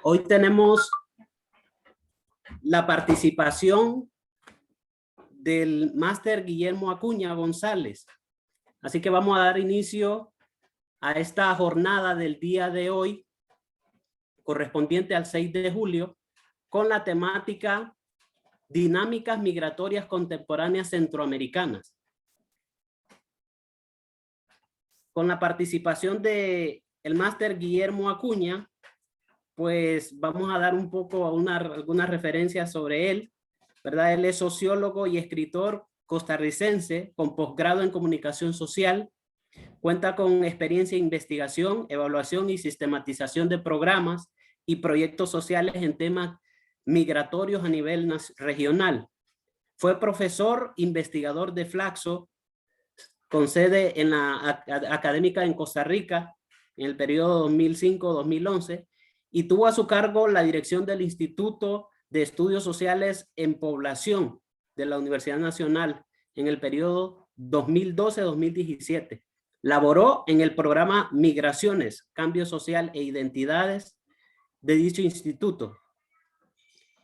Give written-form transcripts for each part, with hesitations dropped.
Hoy tenemos la participación del máster Guillermo Acuña González. Así que vamos a dar inicio a esta jornada del día de hoy, correspondiente al 6 de julio, con la temática Dinámicas migratorias contemporáneas centroamericanas. Con la participación de el máster Guillermo Acuña, pues vamos a dar un poco algunas referencias sobre él, ¿verdad? Él es sociólogo y escritor costarricense con posgrado en comunicación social. Cuenta con experiencia en investigación, evaluación y sistematización de programas y proyectos sociales en temas migratorios a nivel regional. Fue profesor investigador de Flaxo, con sede en la académica en Costa Rica en el periodo 2005-2011, y tuvo a su cargo la dirección del Instituto de Estudios Sociales en Población de la Universidad Nacional en el periodo 2012-2017. Laboró en el programa Migraciones, Cambio Social e Identidades de dicho instituto,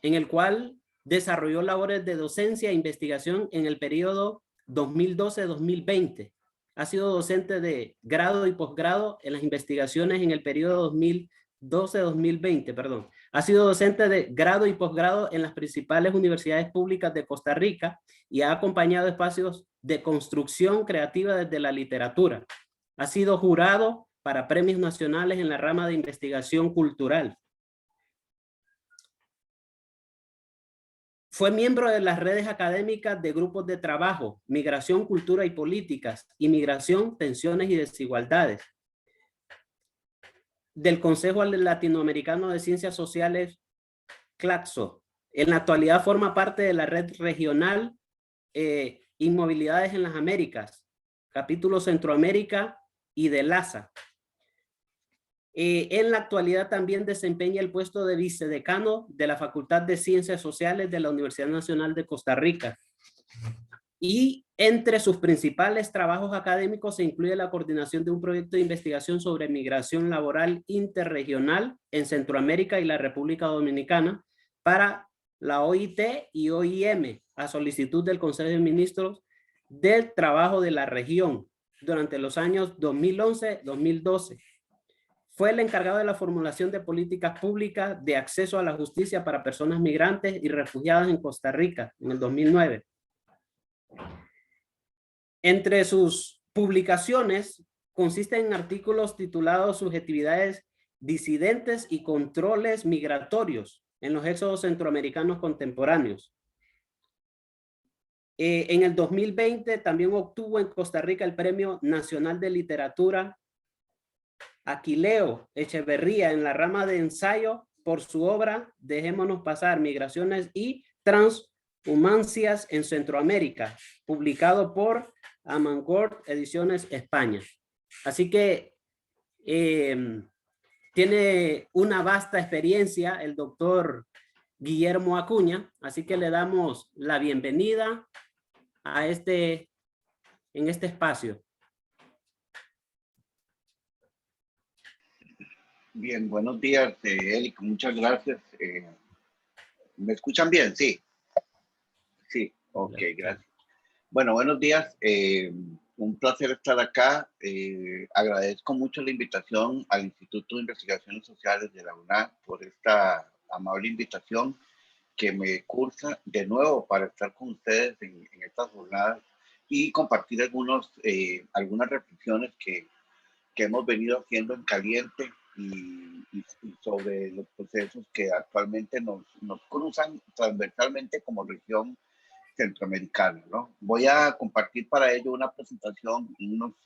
en el cual desarrolló labores de docencia e investigación en el periodo 2012-2020. Ha sido docente de grado y posgrado en las investigaciones en el periodo 2012-2020, perdón. Ha sido docente de grado y posgrado en las principales universidades públicas de Costa Rica y ha acompañado espacios de construcción creativa desde la literatura. Ha sido jurado para premios nacionales en la rama de investigación cultural. Fue miembro de las redes académicas de grupos de trabajo, Migración, Cultura y Políticas, Inmigración, Tensiones y Desigualdades, del Consejo Latinoamericano de Ciencias Sociales, CLACSO. En la actualidad forma parte de la red regional Inmovilidades en las Américas, capítulo Centroamérica y de LASA. En la actualidad también desempeña el puesto de vicedecano de la Facultad de Ciencias Sociales de la Universidad Nacional de Costa Rica. Y entre sus principales trabajos académicos se incluye la coordinación de un proyecto de investigación sobre migración laboral interregional en Centroamérica y la República Dominicana para la OIT y OIM, a solicitud del Consejo de Ministros del Trabajo de la región durante los años 2011-2012. Fue el encargado de la formulación de políticas públicas de acceso a la justicia para personas migrantes y refugiadas en Costa Rica en el 2009. Entre sus publicaciones consisten en artículos titulados Subjetividades disidentes y controles migratorios en los éxodos centroamericanos contemporáneos. En el 2020 también obtuvo en Costa Rica el Premio Nacional de Literatura Aquileo Echeverría en la rama de ensayo por su obra Dejémonos pasar, migraciones y transhumancias en Centroamérica, publicado por Amancourt Ediciones España. Así que tiene una vasta experiencia el doctor Guillermo Acuña, así que le damos la bienvenida a en este espacio. Bien, buenos días, Eric, muchas gracias. ¿Me escuchan bien? Sí. Sí, ok, gracias. Bueno, buenos días. Un placer estar acá. Agradezco mucho la invitación al Instituto de Investigaciones Sociales de la UNAM por esta amable invitación que me cursa de nuevo para estar con ustedes en estas jornadas y compartir algunas reflexiones que hemos venido haciendo en caliente y sobre los procesos que actualmente nos cruzan transversalmente como región centroamericana, ¿no? Voy a compartir para ello una presentación,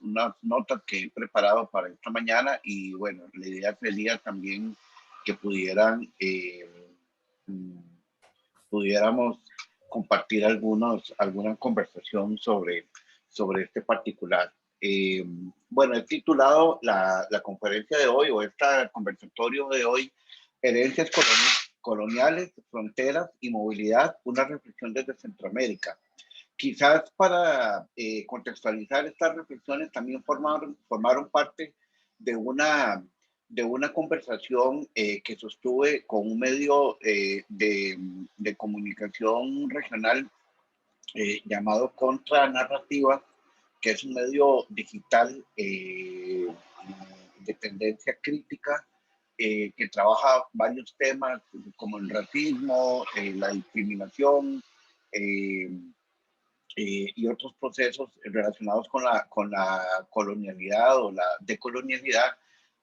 unas notas que he preparado para esta mañana y bueno, la idea sería también que pudiéramos compartir alguna conversación sobre este particular. Bueno, he titulado la conferencia de hoy o este conversatorio de hoy, Herencias coloniales, fronteras y movilidad, una reflexión desde Centroamérica. Quizás para contextualizar estas reflexiones también formaron parte de una de una conversación que sostuve con un medio de comunicación regional llamado Contranarrativa, que es un medio digital de tendencia crítica que trabaja varios temas como el racismo, la discriminación y otros procesos relacionados con la colonialidad o la decolonialidad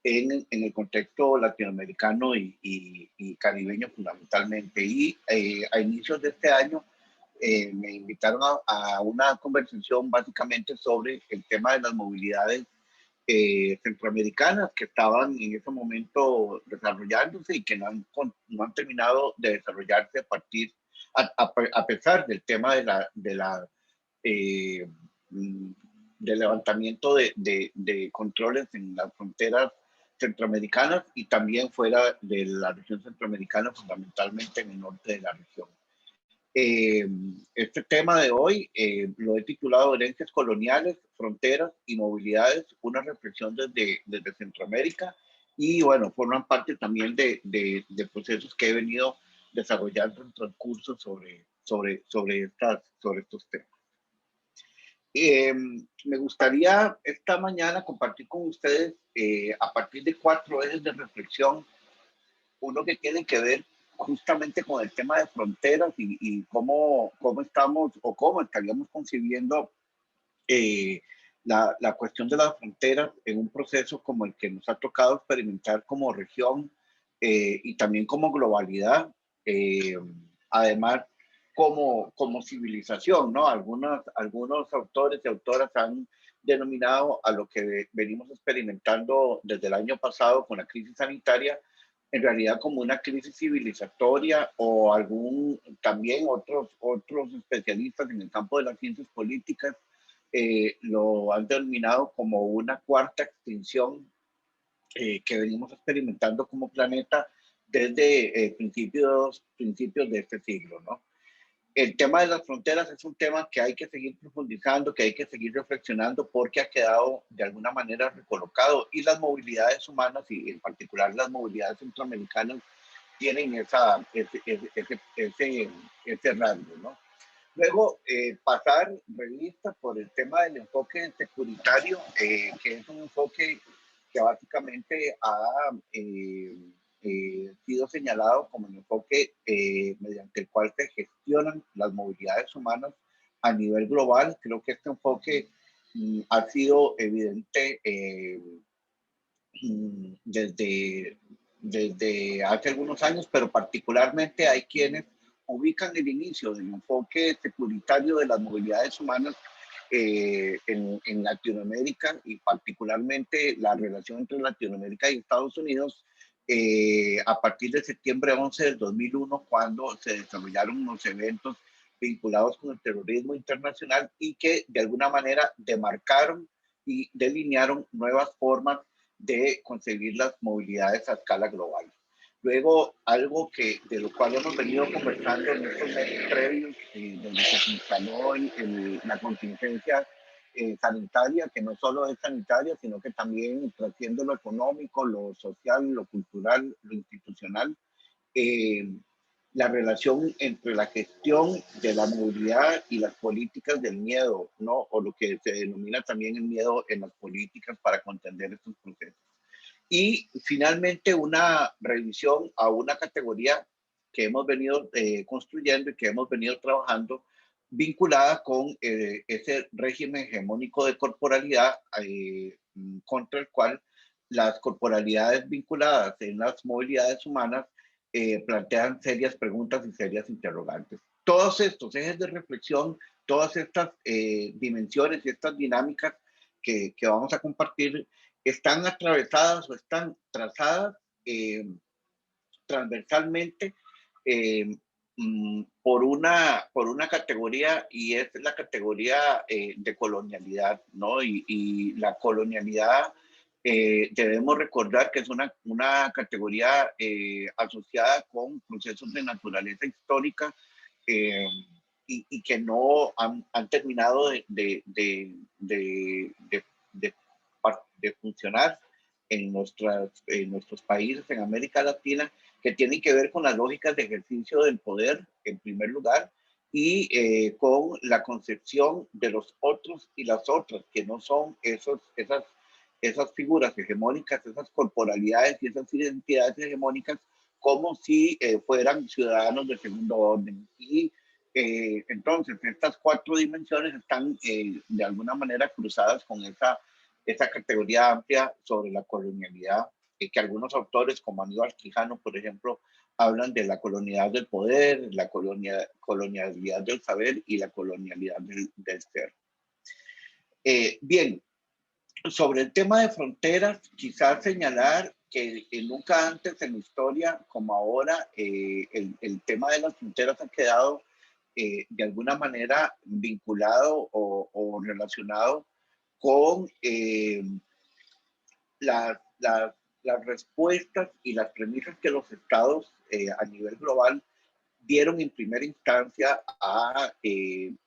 en el contexto latinoamericano y caribeño fundamentalmente. Y a inicios de este año me invitaron a una conversación básicamente sobre el tema de las movilidades centroamericanas que estaban en ese momento desarrollándose y que no han terminado de desarrollarse a pesar del tema eh, del levantamiento de controles en las fronteras centroamericanas y también fuera de la región centroamericana, fundamentalmente en el norte de la región. Este tema de hoy lo he titulado Herencias coloniales, fronteras y movilidades, una reflexión desde Centroamérica, y bueno, forman parte también de procesos que he venido desarrollando en transcurso sobre estos temas. Me gustaría esta mañana compartir con ustedes a partir de 4 ejes de reflexión, uno que tiene que ver justamente con el tema de fronteras y cómo estamos o cómo estaríamos concibiendo la cuestión de las fronteras en un proceso como el que nos ha tocado experimentar como región y también como globalidad, además como civilización, ¿no? Algunos autores y autoras han denominado a lo que venimos experimentando desde el año pasado con la crisis sanitaria en realidad como una crisis civilizatoria, o también otros especialistas en el campo de las ciencias políticas lo han denominado como una cuarta extinción que venimos experimentando como planeta desde principios de este siglo, ¿no? El tema de las fronteras es un tema que hay que seguir profundizando, que hay que seguir reflexionando, porque ha quedado de alguna manera recolocado, y las movilidades humanas, y en particular las movilidades centroamericanas, tienen ese rango, ¿no? Luego, pasar revista por el tema del enfoque securitario, que es un enfoque que básicamente ha sido señalado como el enfoque mediante el cual se gestionan las movilidades humanas a nivel global. Creo que este enfoque ha sido evidente desde hace algunos años, pero particularmente hay quienes ubican el inicio del enfoque securitario de las movilidades humanas en Latinoamérica, y particularmente la relación entre Latinoamérica y Estados Unidos a partir de septiembre 11 del 2001, cuando se desarrollaron unos eventos vinculados con el terrorismo internacional y que de alguna manera demarcaron y delinearon nuevas formas de concebir las movilidades a escala global. Luego, algo de lo cual hemos venido conversando en estos meses previos, donde se instaló la contingencia sanitaria, que no solo es sanitaria, sino que también trasciende lo económico, lo social, lo cultural, lo institucional, la relación entre la gestión de la movilidad y las políticas del miedo, ¿no? O lo que se denomina también el miedo en las políticas para contender estos procesos. Y finalmente una revisión a una categoría que hemos venido construyendo y que hemos venido trabajando, vinculada con ese régimen hegemónico de corporalidad contra el cual las corporalidades vinculadas en las movilidades humanas plantean serias preguntas y serias interrogantes. Todos estos ejes de reflexión, todas estas dimensiones y estas dinámicas que vamos a compartir, están atravesadas o están trazadas transversalmente por una categoría, y es la categoría de colonialidad, ¿no? Y la colonialidad debemos recordar que es una categoría asociada con procesos de naturaleza histórica y que no han terminado de funcionar en nuestros países, en América Latina, que tienen que ver con las lógicas de ejercicio del poder, en primer lugar, y con la concepción de los otros y las otras, que no son esas figuras hegemónicas, esas corporalidades y esas identidades hegemónicas, como si fueran ciudadanos de segundo orden. Y entonces, estas cuatro dimensiones están de alguna manera cruzadas con esa categoría amplia sobre la colonialidad, que algunos autores, como Aníbal Quijano, por ejemplo, hablan de la colonialidad del poder, la colonialidad del saber y la colonialidad del ser. Bien, sobre el tema de fronteras, quizás señalar que nunca antes en la historia como ahora el tema de las fronteras ha quedado de alguna manera vinculado o relacionado con las respuestas y las premisas que los estados a nivel global dieron en primera instancia a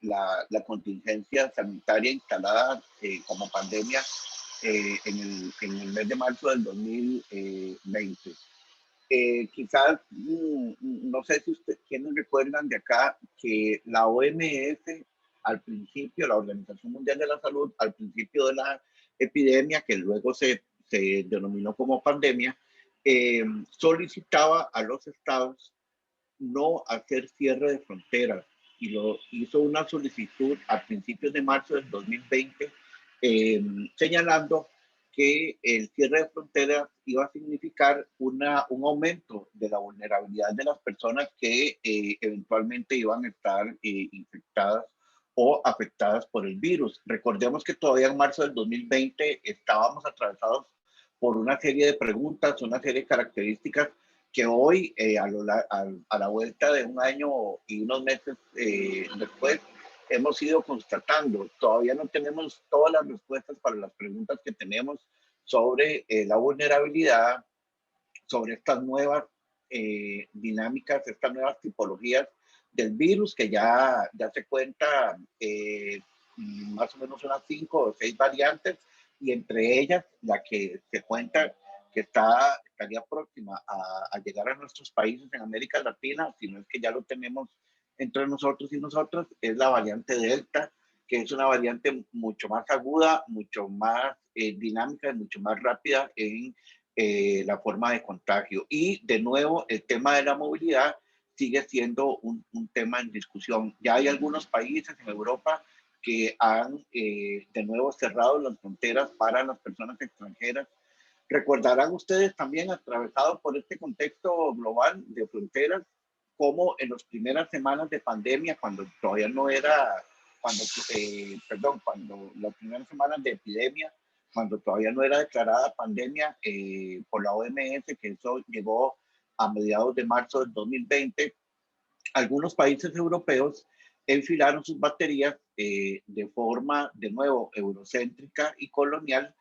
la contingencia sanitaria instalada como pandemia en el mes de marzo del 2020. Quizás, no sé si quienes recuerdan de acá que la OMS al principio, la Organización Mundial de la Salud, al principio de la epidemia, que luego se denominó como pandemia, solicitaba a los estados no hacer cierre de fronteras y lo hizo una solicitud a principios de marzo del 2020 señalando que el cierre de fronteras iba a significar un aumento de la vulnerabilidad de las personas que eventualmente iban a estar infectadas o afectadas por el virus. Recordemos que todavía en marzo del 2020 estábamos atravesados por una serie de preguntas, una serie de características que hoy, a la vuelta de un año y unos meses después, hemos ido constatando. Todavía no tenemos todas las respuestas para las preguntas que tenemos sobre la vulnerabilidad, sobre estas nuevas dinámicas, estas nuevas tipologías del virus, que ya se cuenta más o menos unas 5 o 6 variantes, y entre ellas la que se cuenta que estaría próxima a llegar a nuestros países en América Latina, si no es que ya lo tenemos entre nosotros y nosotros, es la variante Delta, que es una variante mucho más aguda, mucho más dinámica y mucho más rápida en la forma de contagio. Y de nuevo, el tema de la movilidad sigue siendo un tema en discusión. Ya hay algunos países en Europa que han de nuevo cerrado las fronteras para las personas extranjeras. Recordarán ustedes también, atravesados por este contexto global de fronteras, como en las primeras semanas de pandemia, cuando todavía no era, cuando las primeras semanas de epidemia, cuando todavía no era declarada pandemia por la OMS, que eso llegó a mediados de marzo del 2020, algunos países europeos enfilaron sus baterías de forma, de nuevo, eurocéntrica y colonial,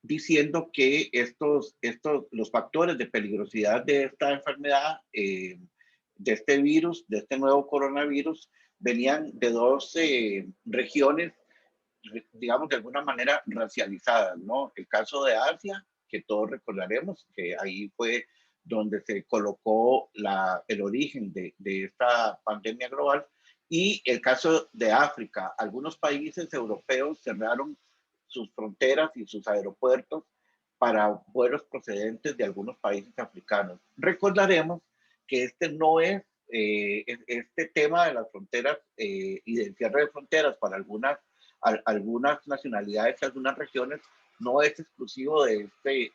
diciendo que los factores de peligrosidad de esta enfermedad, de este virus, de este nuevo coronavirus, venían de dos regiones, digamos, de alguna manera racializadas, ¿no? El caso de Asia, que todos recordaremos, que ahí fue donde se colocó el origen de esta pandemia global, y el caso de África. Algunos países europeos cerraron sus fronteras y sus aeropuertos para vuelos procedentes de algunos países africanos. Recordaremos que este tema de las fronteras y del cierre de fronteras para algunas nacionalidades y algunas regiones no es exclusivo de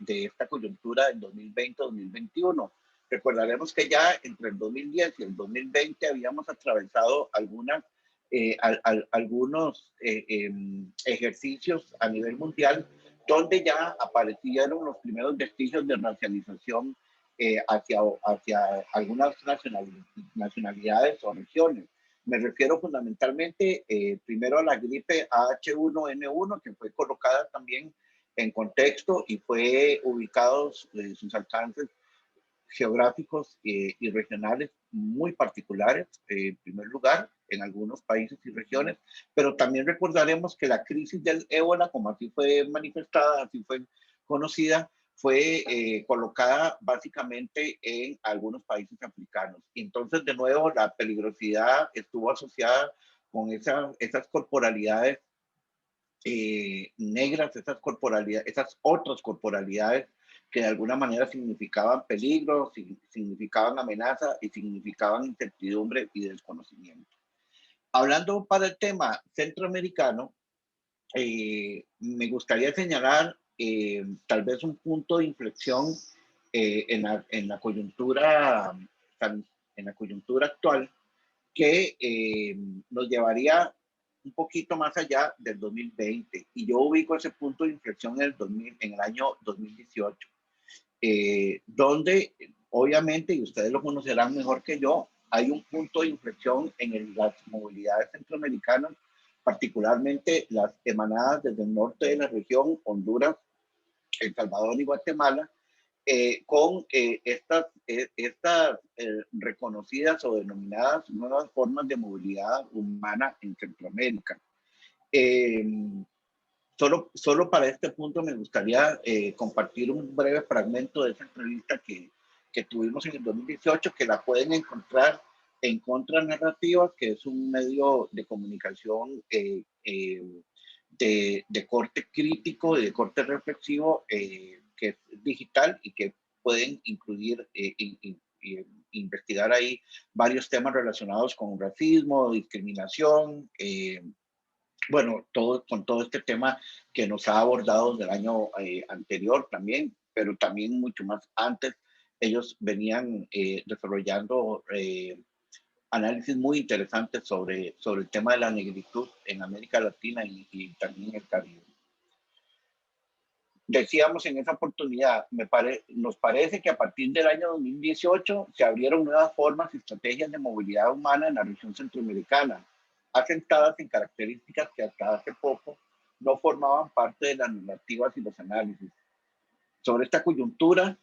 esta coyuntura del 2020-2021. Recordaremos que ya entre el 2010 y el 2020 habíamos atravesado algunos ejercicios a nivel mundial donde ya aparecieron los primeros vestigios de racialización hacia algunas nacionalidades o regiones. Me refiero fundamentalmente primero a la gripe H1N1, que fue colocada también en contexto y fue ubicados sus alcances geográficos y regionales muy particulares, en primer lugar, en algunos países y regiones, pero también recordaremos que la crisis del ébola, como así fue manifestada, así fue conocida, fue colocada básicamente en algunos países africanos. Entonces, de nuevo, la peligrosidad estuvo asociada con esas corporalidades negras, esas otras corporalidades que de alguna manera significaban peligro, significaban amenaza y significaban incertidumbre y desconocimiento. Hablando para el tema centroamericano, me gustaría señalar tal vez un punto de inflexión en la coyuntura actual que nos llevaría un poquito más allá del 2020. Y yo ubico ese punto de inflexión en el año 2018, donde obviamente, y ustedes lo conocerán mejor que yo, hay un punto de inflexión en las movilidades centroamericanas, particularmente las emanadas desde el norte de la región, Honduras, El Salvador y Guatemala, con estas reconocidas o denominadas nuevas formas de movilidad humana en Centroamérica. Solo para este punto me gustaría compartir un breve fragmento de esa entrevista que tuvimos en el 2018, que la pueden encontrar en Contranarrativas, que es un medio de comunicación de corte crítico y de corte reflexivo, que es digital y que pueden incluir investigar ahí varios temas relacionados con racismo, discriminación, bueno, con todo este tema que nos ha abordado del año anterior también, pero también mucho más antes. Ellos venían desarrollando análisis muy interesantes sobre el tema de la negritud en América Latina y también en el Caribe. Decíamos en esa oportunidad, nos parece que a partir del año 2018 se abrieron nuevas formas y estrategias de movilidad humana en la región centroamericana, asentadas en características que hasta hace poco no formaban parte de las narrativas y los análisis. Sobre esta coyuntura,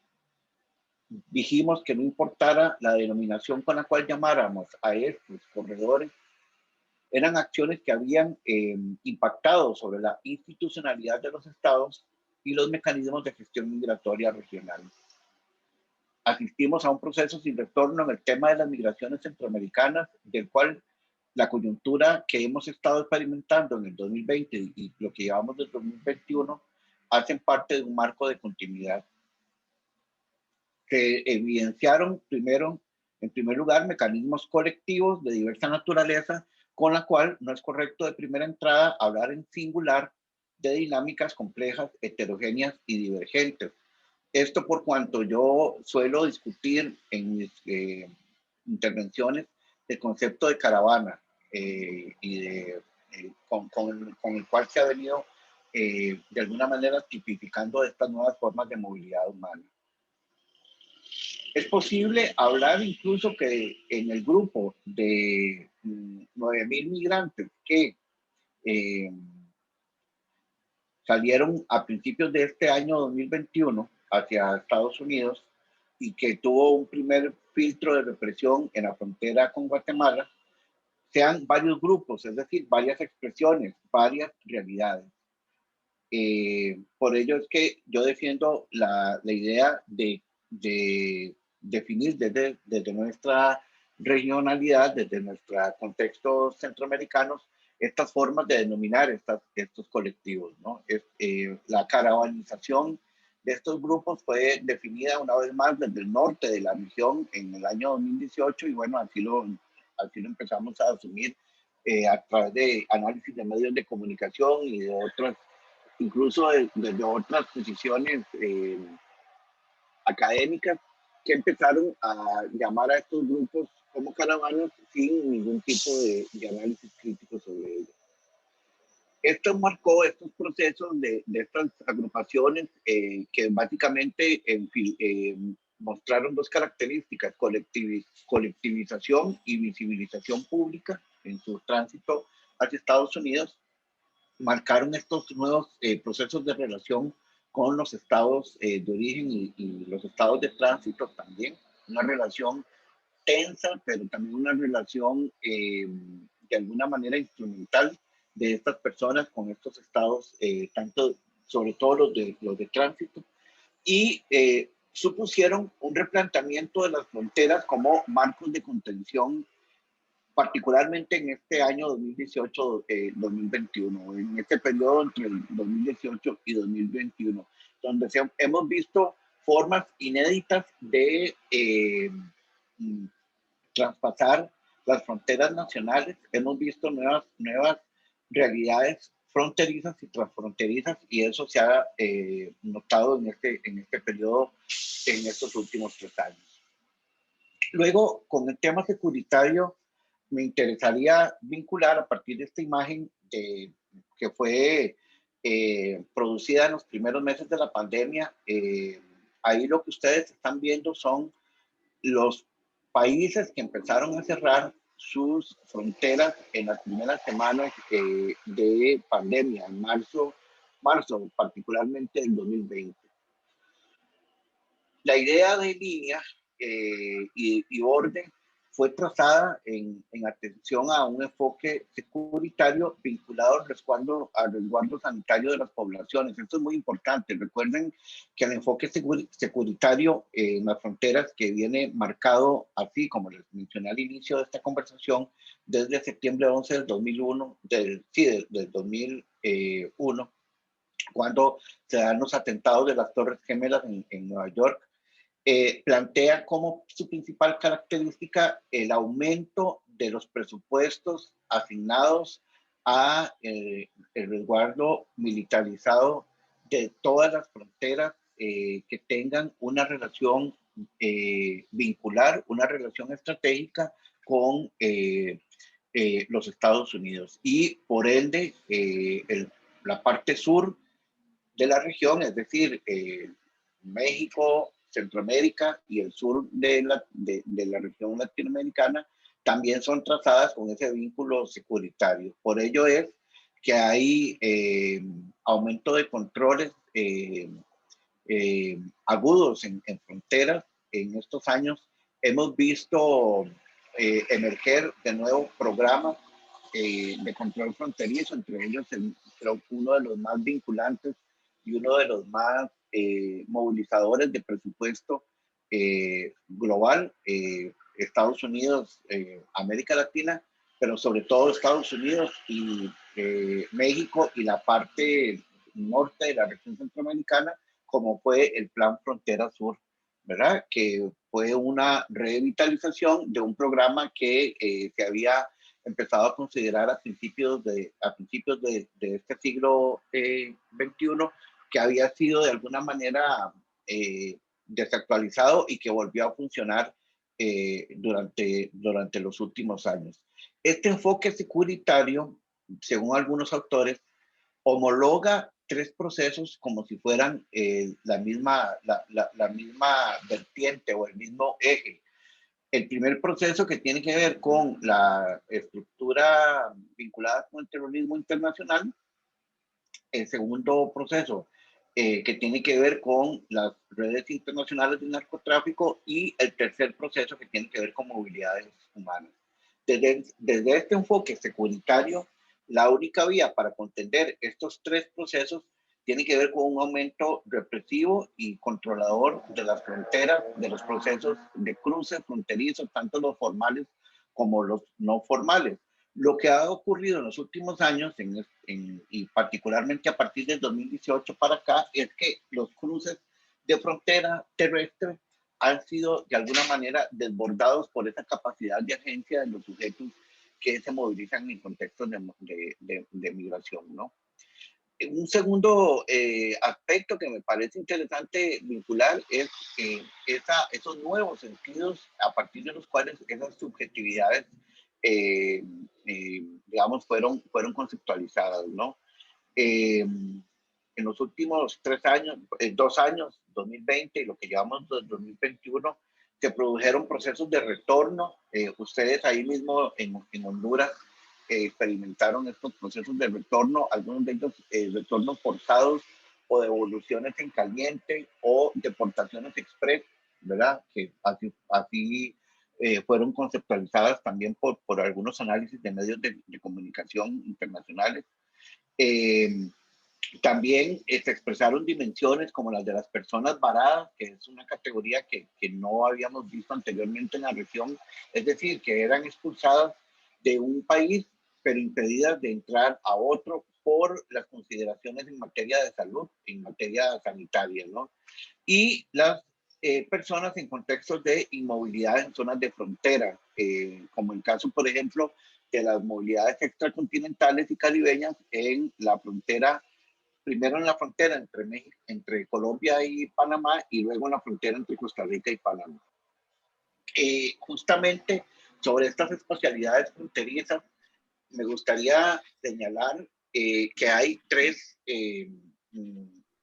dijimos que no importara la denominación con la cual llamáramos a estos corredores, eran acciones que habían impactado sobre la institucionalidad de los estados y los mecanismos de gestión migratoria regional. Asistimos a un proceso sin retorno en el tema de las migraciones centroamericanas, del cual la coyuntura que hemos estado experimentando en el 2020 y lo que llevamos del 2021 hacen parte de un marco de continuidad. Se evidenciaron en primer lugar, mecanismos colectivos de diversa naturaleza, con la cual no es correcto de primera entrada hablar en singular de dinámicas complejas, heterogéneas y divergentes. Esto por cuanto yo suelo discutir en mis intervenciones el concepto de caravana con el cual se ha venido de alguna manera tipificando estas nuevas formas de movilidad humana. Es posible hablar incluso que en el grupo de 9.000 migrantes que salieron a principios de este año 2021 hacia Estados Unidos y que tuvo un primer filtro de represión en la frontera con Guatemala, sean varios grupos, es decir, varias expresiones, varias realidades. Por ello es que yo defiendo la idea de definir desde nuestra regionalidad, desde nuestro contexto centroamericano, estas formas de denominar estos colectivos, ¿no? La caravanización de estos grupos fue definida una vez más desde el norte de la región en el año 2018 y bueno, así lo empezamos a asumir a través de análisis de medios de comunicación y de otras, incluso desde otras posiciones académicas que empezaron a llamar a estos grupos como caravanas sin ningún tipo de análisis crítico sobre ellos. Esto marcó estos procesos de estas agrupaciones que básicamente mostraron dos características, colectivización y visibilización pública en su tránsito hacia Estados Unidos. Marcaron estos nuevos procesos de relación con los estados de origen y los estados de tránsito también. Una relación tensa, pero también una relación de alguna manera instrumental de estas personas con estos estados, tanto, sobre todo los de tránsito, y supusieron un replanteamiento de las fronteras como marcos de contención, particularmente en este año 2018-2021, en este periodo entre el 2018 y 2021, donde hemos visto formas inéditas de traspasar las fronteras nacionales. Hemos visto nuevas realidades fronterizas y transfronterizas, y eso se ha notado en este periodo, en estos últimos 3 años. Luego, con el tema securitario, me interesaría vincular a partir de esta imagen que fue producida en los primeros meses de la pandemia. Ahí lo que ustedes están viendo son los países que empezaron a cerrar sus fronteras en las primeras semanas de pandemia, en marzo particularmente del 2020. La idea de línea y orden fue trazada en atención a un enfoque securitario vinculado al resguardo sanitario de las poblaciones. Esto es muy importante. Recuerden que el enfoque securitario en las fronteras, que viene marcado así, como les mencioné al inicio de esta conversación, desde septiembre 11 del 2001, del 2001, cuando se dan los atentados de las Torres Gemelas en Nueva York, plantea como su principal característica el aumento de los presupuestos asignados a el resguardo militarizado de todas las fronteras que tengan una relación vincular, una relación estratégica con los Estados Unidos, y por ende la parte sur de la región, es decir, México, Centroamérica y el sur de la región latinoamericana, también son trazadas con ese vínculo securitario. Por ello es que hay aumento de controles agudos en fronteras. En estos años hemos visto emerger de nuevo programas de control fronterizo, entre ellos creo que uno de los más vinculantes y uno de los más movilizadores de presupuesto global, Estados Unidos, América Latina, pero sobre todo Estados Unidos y México y la parte norte de la región centroamericana, como fue el Plan Frontera Sur, ¿verdad? Que fue una revitalización de un programa que se había empezado a considerar a principios de este siglo XXI, que había sido de alguna manera desactualizado y que volvió a funcionar durante los últimos años. Este enfoque securitario, según algunos autores, homologa 3 procesos como si fueran la misma vertiente o el mismo eje. El primer proceso, que tiene que ver con la estructura vinculada con el terrorismo internacional. El segundo proceso, que tiene que ver con las redes internacionales de narcotráfico. Y el tercer proceso, que tiene que ver con movilidades humanas. Desde este enfoque securitario, la única vía para contender estos 3 procesos tiene que ver con un aumento represivo y controlador de las fronteras, de los procesos de cruce fronterizo, tanto los formales como los no formales. Lo que ha ocurrido en los últimos años, y particularmente a partir del 2018 para acá, es que los cruces de frontera terrestre han sido de alguna manera desbordados por esa capacidad de agencia de los sujetos que se movilizan en contextos de migración, ¿no? Un segundo aspecto que me parece interesante vincular es esos nuevos sentidos a partir de los cuales esas subjetividades, digamos, fueron conceptualizadas, ¿no? En los últimos 2 años, 2020 y lo que llevamos del 2021, se produjeron procesos de retorno. Ustedes ahí mismo en Honduras experimentaron estos procesos de retorno, algunos de ellos retornos forzados o devoluciones en caliente o deportaciones express, ¿verdad? Que así fueron conceptualizadas también por algunos análisis de medios de comunicación internacionales. También se expresaron dimensiones como las de las personas varadas, que es una categoría que no habíamos visto anteriormente en la región, es decir, que eran expulsadas de un país, pero impedidas de entrar a otro por las consideraciones en materia de salud, en materia sanitaria, ¿no? Y las personas en contextos de inmovilidad en zonas de frontera, como el caso, por ejemplo, de las movilidades extracontinentales y caribeñas en la frontera, primero en la frontera entre, México, entre Colombia y Panamá, y luego en la frontera entre Costa Rica y Panamá. Justamente sobre estas espacialidades fronterizas, me gustaría señalar que hay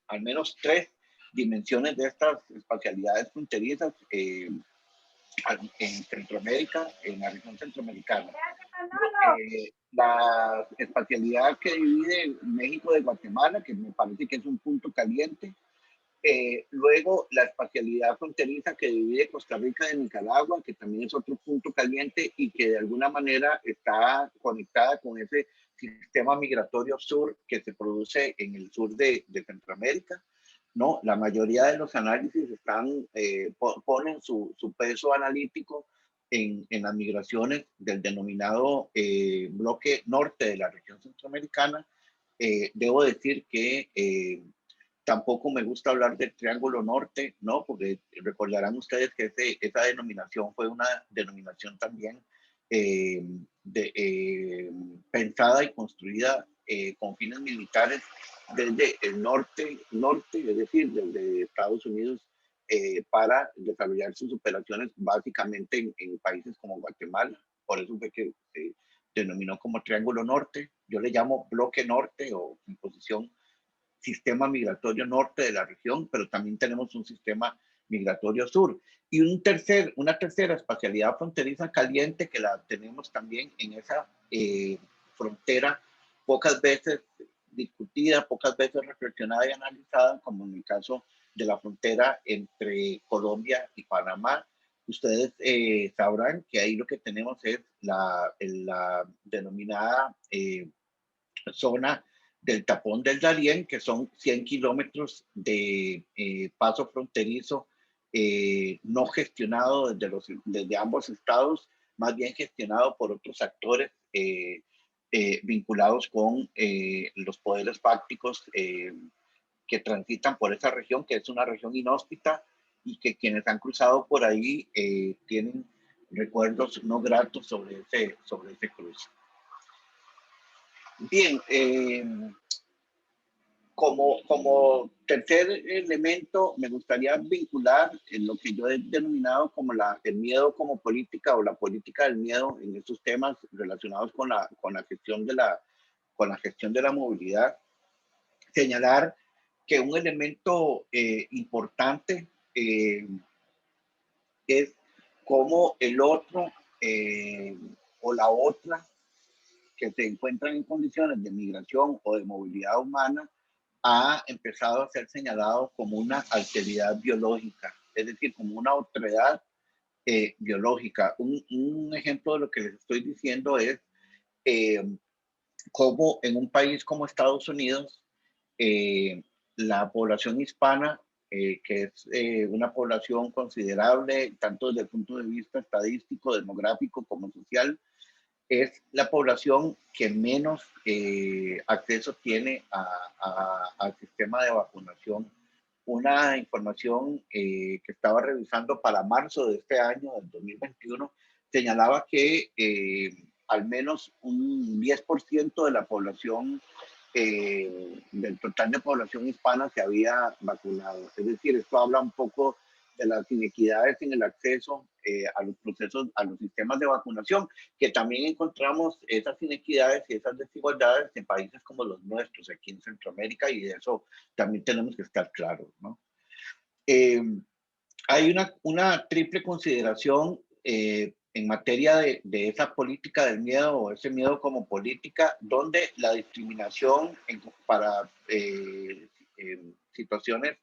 al menos tres dimensiones de estas espacialidades fronterizas en Centroamérica, en la región centroamericana. La espacialidad que divide México de Guatemala, que me parece que es un punto caliente. Luego, la espacialidad fronteriza que divide Costa Rica de Nicaragua, que también es otro punto caliente y que de alguna manera está conectada con ese sistema migratorio sur que se produce en el sur de Centroamérica. ¿No? La mayoría de los análisis ponen su peso analítico en las migraciones del denominado bloque norte de la región centroamericana. Debo decir que tampoco me gusta hablar del Triángulo Norte, ¿no? Porque recordarán ustedes que esa denominación fue una denominación también pensada y construida con fines militares desde el norte, es decir, desde Estados Unidos, para desarrollar sus operaciones básicamente en países como Guatemala. Por eso fue que se denominó como Triángulo Norte. Yo le llamo Bloque Norte o en posición sistema migratorio norte de la región, pero también tenemos un sistema migratorio sur. Y una tercera espacialidad fronteriza caliente que la tenemos también en esa frontera pocas veces discutida, pocas veces reflexionada y analizada, como en el caso de la frontera entre Colombia y Panamá. Ustedes sabrán que ahí lo que tenemos es la denominada zona del tapón del Darién, que son 100 kilómetros de paso fronterizo no gestionado desde ambos estados, más bien gestionado por otros actores vinculados con los poderes fácticos que transitan por esa región, que es una región inhóspita y que quienes han cruzado por ahí tienen recuerdos no gratos sobre ese cruce. Bien, como tercer elemento, me gustaría vincular en lo que yo he denominado como el miedo como política o la política del miedo en estos temas relacionados con la gestión de la movilidad. Señalar que un elemento importante es cómo el otro o la otra que se encuentran en condiciones de migración o de movilidad humana ha empezado a ser señalado como una alteridad biológica, es decir, como una otredad biológica. Un ejemplo de lo que les estoy diciendo es cómo en un país como Estados Unidos, la población hispana, que es una población considerable, tanto desde el punto de vista estadístico, demográfico como social, es la población que menos acceso tiene al sistema de vacunación. Una información que estaba revisando para marzo de este año, del 2021, señalaba que al menos un 10% de la población, del total de población hispana, se había vacunado. Es decir, esto habla un poco de las inequidades en el acceso a los procesos, a los sistemas de vacunación, que también encontramos esas inequidades y esas desigualdades en países como los nuestros, aquí en Centroamérica, y de eso también tenemos que estar claros, ¿no? Hay una triple consideración en materia de esa política del miedo o ese miedo como política, donde la discriminación para situaciones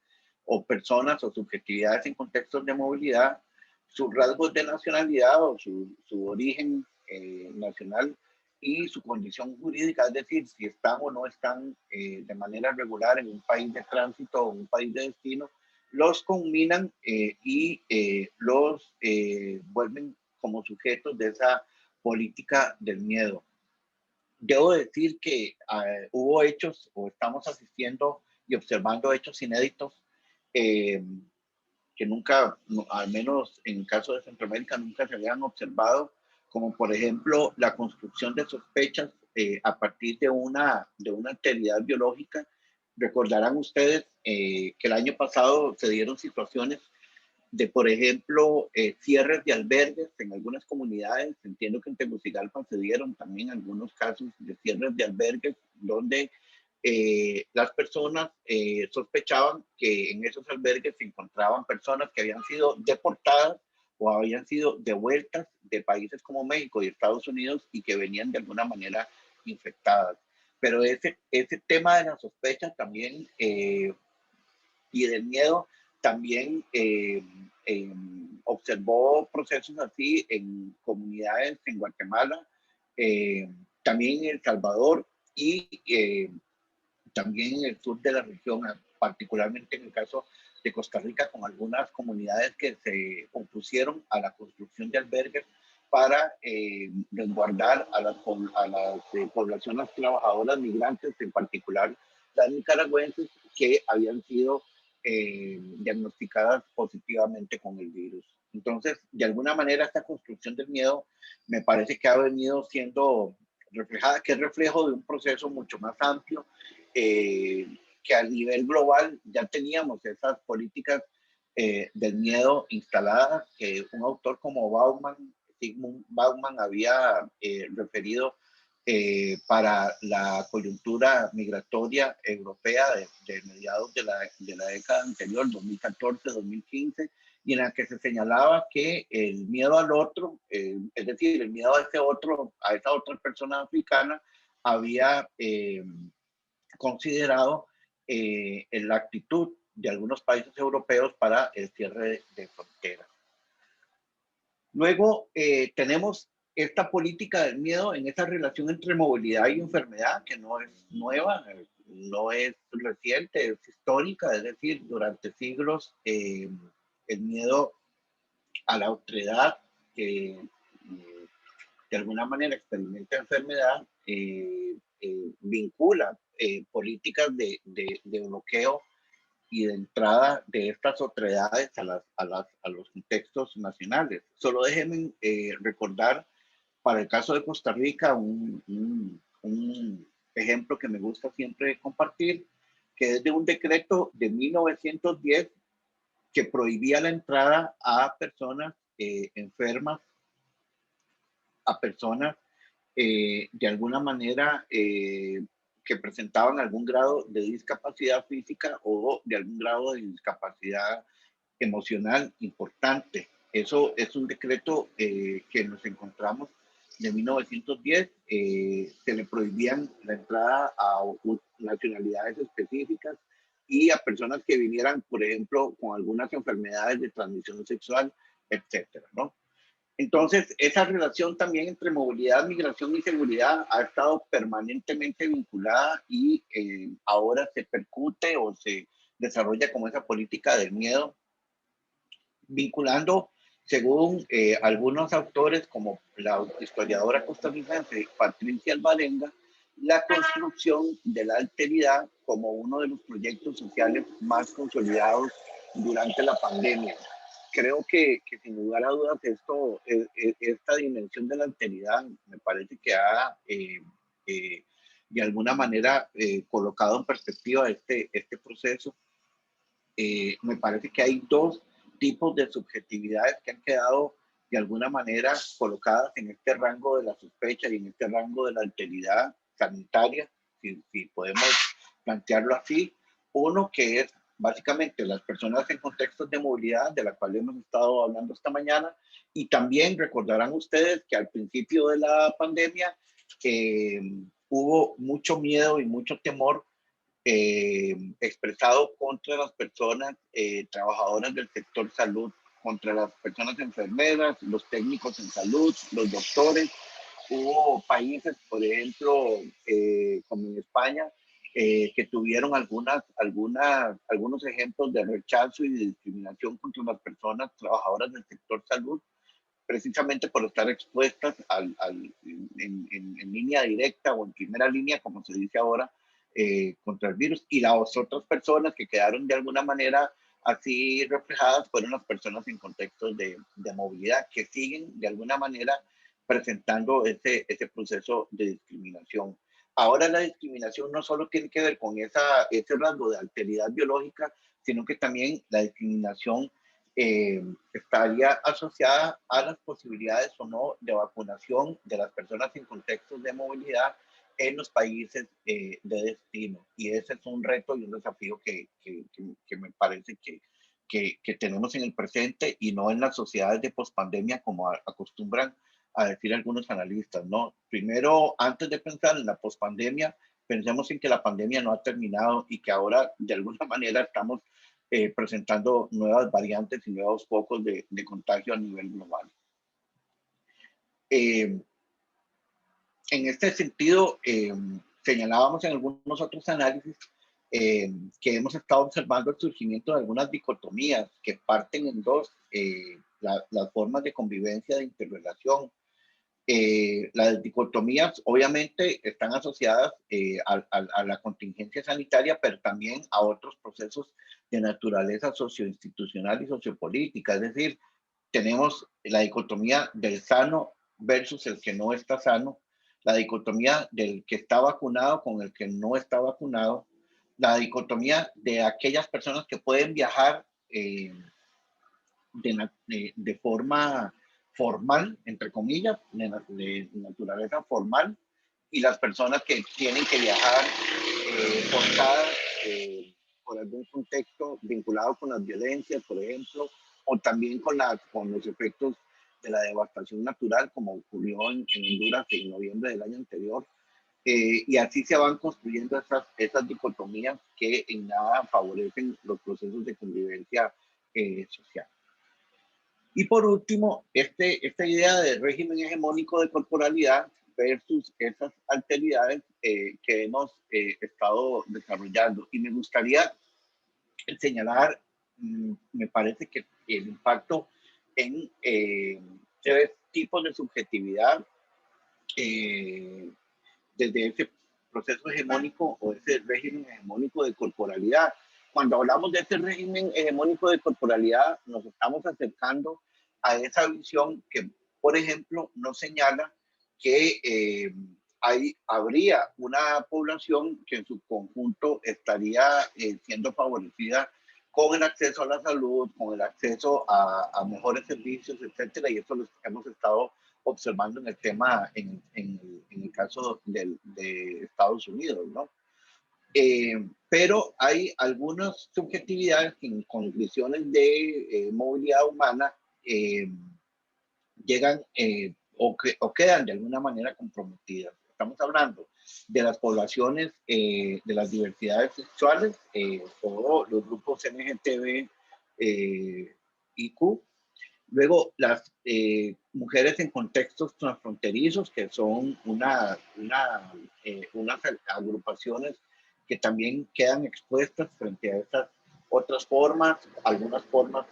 o personas o subjetividades en contextos de movilidad, sus rasgos de nacionalidad o su origen nacional y su condición jurídica, es decir, si están o no están de manera regular en un país de tránsito o un país de destino, los conminan y los vuelven como sujetos de esa política del miedo. Debo decir que hubo hechos, o estamos asistiendo y observando hechos inéditos eh, que nunca, al menos en el caso de Centroamérica, nunca se habían observado, como por ejemplo la construcción de sospechas a partir de una alteridad biológica. Recordarán ustedes que el año pasado se dieron situaciones de, por ejemplo, cierres de albergues en algunas comunidades. Entiendo que en Tegucigalpa se dieron también algunos casos de cierres de albergues donde las personas sospechaban que en esos albergues se encontraban personas que habían sido deportadas o habían sido devueltas de países como México y Estados Unidos y que venían de alguna manera infectadas. Pero ese tema de la sospecha también y del miedo también observó procesos así en comunidades en Guatemala, también en El Salvador y también en el sur de la región, particularmente en el caso de Costa Rica, con algunas comunidades que se opusieron a la construcción de albergues para resguardar a las poblaciones trabajadoras migrantes, en particular las nicaragüenses, que habían sido diagnosticadas positivamente con el virus. Entonces, de alguna manera, esta construcción del miedo me parece que ha venido siendo reflejada, que es reflejo de un proceso mucho más amplio, que a nivel global ya teníamos esas políticas del miedo instaladas, que un autor como Zygmunt Bauman, había referido para la coyuntura migratoria europea de mediados de la década anterior, 2014-2015, y en la que se señalaba que el miedo al otro, es decir, el miedo a ese otro, a esa otra persona africana, había considerado la actitud de algunos países europeos para el cierre de fronteras. Luego tenemos esta política del miedo en esa relación entre movilidad y enfermedad, que no es nueva, no es reciente, es histórica, es decir, durante siglos el miedo a la otredad, que de alguna manera experimenta enfermedad, vincula políticas de bloqueo y de entrada de estas otredades a los contextos nacionales. Solo déjenme recordar, para el caso de Costa Rica, un ejemplo que me gusta siempre compartir, que es de un decreto de 1910 que prohibía la entrada a personas enfermas, a personas de alguna manera que presentaban algún grado de discapacidad física o de algún grado de discapacidad emocional importante. Eso es un decreto que nos encontramos de 1910. Se le prohibían la entrada a nacionalidades específicas y a personas que vinieran, por ejemplo, con algunas enfermedades de transmisión sexual, etcétera, ¿no? Entonces, esa relación también entre movilidad, migración y seguridad ha estado permanentemente vinculada y ahora se percute o se desarrolla como esa política del miedo, vinculando, según algunos autores, como la historiadora costarricense Patricia Alvarenga, la construcción de la alteridad como uno de los proyectos sociales más consolidados durante la pandemia. Creo que sin lugar a dudas esta dimensión de la alteridad me parece que ha de alguna manera colocado en perspectiva este proceso. Me parece que hay dos tipos de subjetividades que han quedado de alguna manera colocadas en este rango de la sospecha y en este rango de la alteridad sanitaria, si podemos plantearlo así. Uno que es básicamente las personas en contextos de movilidad, de la cual hemos estado hablando esta mañana, y también recordarán ustedes que al principio de la pandemia hubo mucho miedo y mucho temor expresado contra las personas trabajadoras del sector salud, contra las personas enfermeras, los técnicos en salud, los doctores, hubo países, por ejemplo, como en España, que tuvieron algunos ejemplos de rechazo y de discriminación contra las personas trabajadoras del sector salud, precisamente por estar expuestas en línea directa o en primera línea, como se dice ahora, contra el virus. Y las otras personas que quedaron de alguna manera así reflejadas fueron las personas en contextos de movilidad, que siguen de alguna manera presentando ese proceso de discriminación. Ahora la discriminación no solo tiene que ver con ese rasgo de alteridad biológica, sino que también la discriminación estaría asociada a las posibilidades o no de vacunación de las personas en contextos de movilidad en los países de destino. Y ese es un reto y un desafío que me parece que tenemos en el presente y no en las sociedades de pospandemia como acostumbran a decir algunos analistas, ¿no? Primero, antes de pensar en la pospandemia, pensemos en que la pandemia no ha terminado y que ahora de alguna manera estamos presentando nuevas variantes y nuevos focos de contagio a nivel global. En este sentido, señalábamos en algunos otros análisis que hemos estado observando el surgimiento de algunas dicotomías que parten en dos, las formas de convivencia, de interrelación. Las dicotomías obviamente están asociadas a la contingencia sanitaria, pero también a otros procesos de naturaleza socioinstitucional y sociopolítica. Es decir, tenemos la dicotomía del sano versus el que no está sano, la dicotomía del que está vacunado con el que no está vacunado, la dicotomía de aquellas personas que pueden viajar de forma formal, entre comillas, de naturaleza formal, y las personas que tienen que viajar forzadas por algún contexto vinculado con las violencias, por ejemplo, o también con los efectos de la devastación natural, como ocurrió en Honduras en noviembre del año anterior. Y así se van construyendo esas dicotomías que en nada favorecen los procesos de convivencia social. Y por último, esta idea de régimen hegemónico de corporalidad versus esas alteridades que hemos estado desarrollando. Y me gustaría señalar, me parece que el impacto en tres tipos de subjetividad desde ese proceso hegemónico o ese régimen hegemónico de corporalidad. Cuando hablamos de ese régimen hegemónico de corporalidad, nos estamos acercando a esa visión que, por ejemplo, nos señala que habría una población que en su conjunto estaría siendo favorecida con el acceso a la salud, con el acceso a mejores servicios, etcétera, y eso lo hemos estado observando en el tema, en el caso de Estados Unidos, ¿no? Pero hay algunas subjetividades que en condiciones de movilidad humana llegan o quedan de alguna manera comprometidas. Estamos hablando de las poblaciones, de las diversidades sexuales o los grupos LGTB IQ. Luego, las mujeres en contextos transfronterizos, que son unas agrupaciones que también quedan expuestas frente a estas otras formas, algunas formas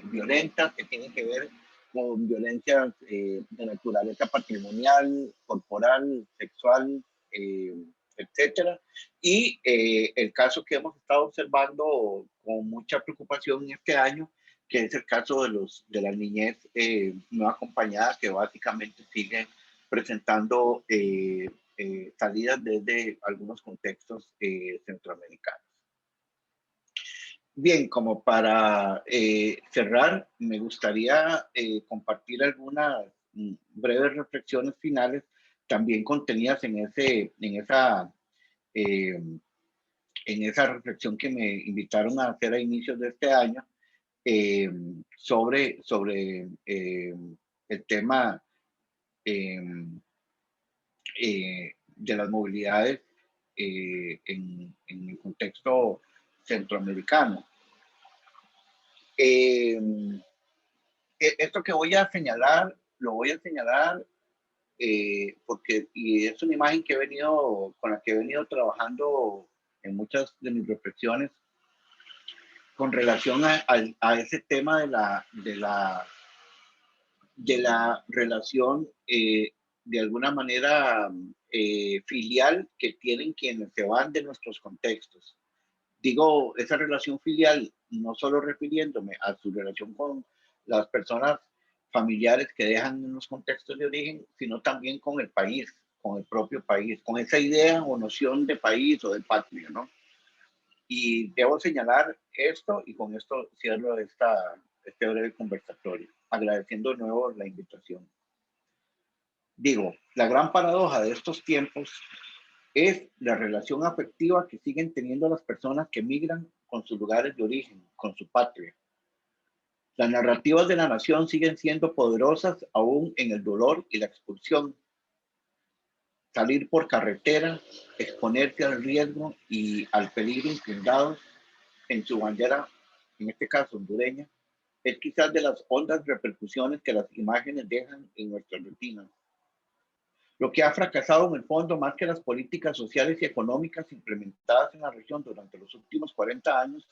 violentas que tienen que ver con violencia de naturaleza patrimonial, corporal, sexual, etcétera. Y el caso que hemos estado observando con mucha preocupación en este año, que es el caso de la niñez no acompañada, que básicamente sigue presentando salidas desde algunos contextos centroamericanos. Bien, como para cerrar, me gustaría compartir algunas breves reflexiones finales, también contenidas en esa reflexión que me invitaron a hacer a inicios de este año, sobre el tema de las movilidades en el contexto centroamericano. Esto que voy a señalar, lo voy a señalar porque y es una imagen que con la que he venido trabajando en muchas de mis reflexiones con relación a ese tema de la relación de alguna manera filial que tienen quienes se van de nuestros contextos. Digo, esa relación filial, no solo refiriéndome a su relación con las personas familiares que dejan en los contextos de origen, sino también con el país, con el propio país, con esa idea o noción de país o de patria, ¿no? Y debo señalar esto y con esto cierro este breve conversatorio, agradeciendo de nuevo la invitación. Digo, la gran paradoja de estos tiempos es la relación afectiva que siguen teniendo las personas que migran con sus lugares de origen, con su patria. Las narrativas de la nación siguen siendo poderosas aún en el dolor y la expulsión. Salir por carretera, exponerse al riesgo y al peligro infundados en su bandera, en este caso hondureña, es quizás de las hondas repercusiones que las imágenes dejan en nuestra rutina. Lo que ha fracasado en el fondo, más que las políticas sociales y económicas implementadas en la región durante los últimos 40 años,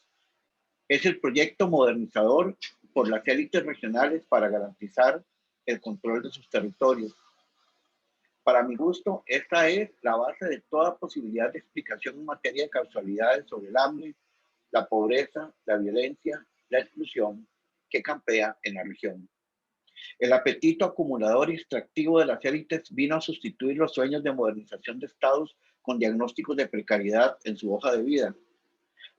es el proyecto modernizador por las élites regionales para garantizar el control de sus territorios. Para mi gusto, esta es la base de toda posibilidad de explicación en materia de causalidades sobre el hambre, la pobreza, la violencia, la exclusión que campea en la región. El apetito acumulador y extractivo de las élites vino a sustituir los sueños de modernización de estados con diagnósticos de precariedad en su hoja de vida.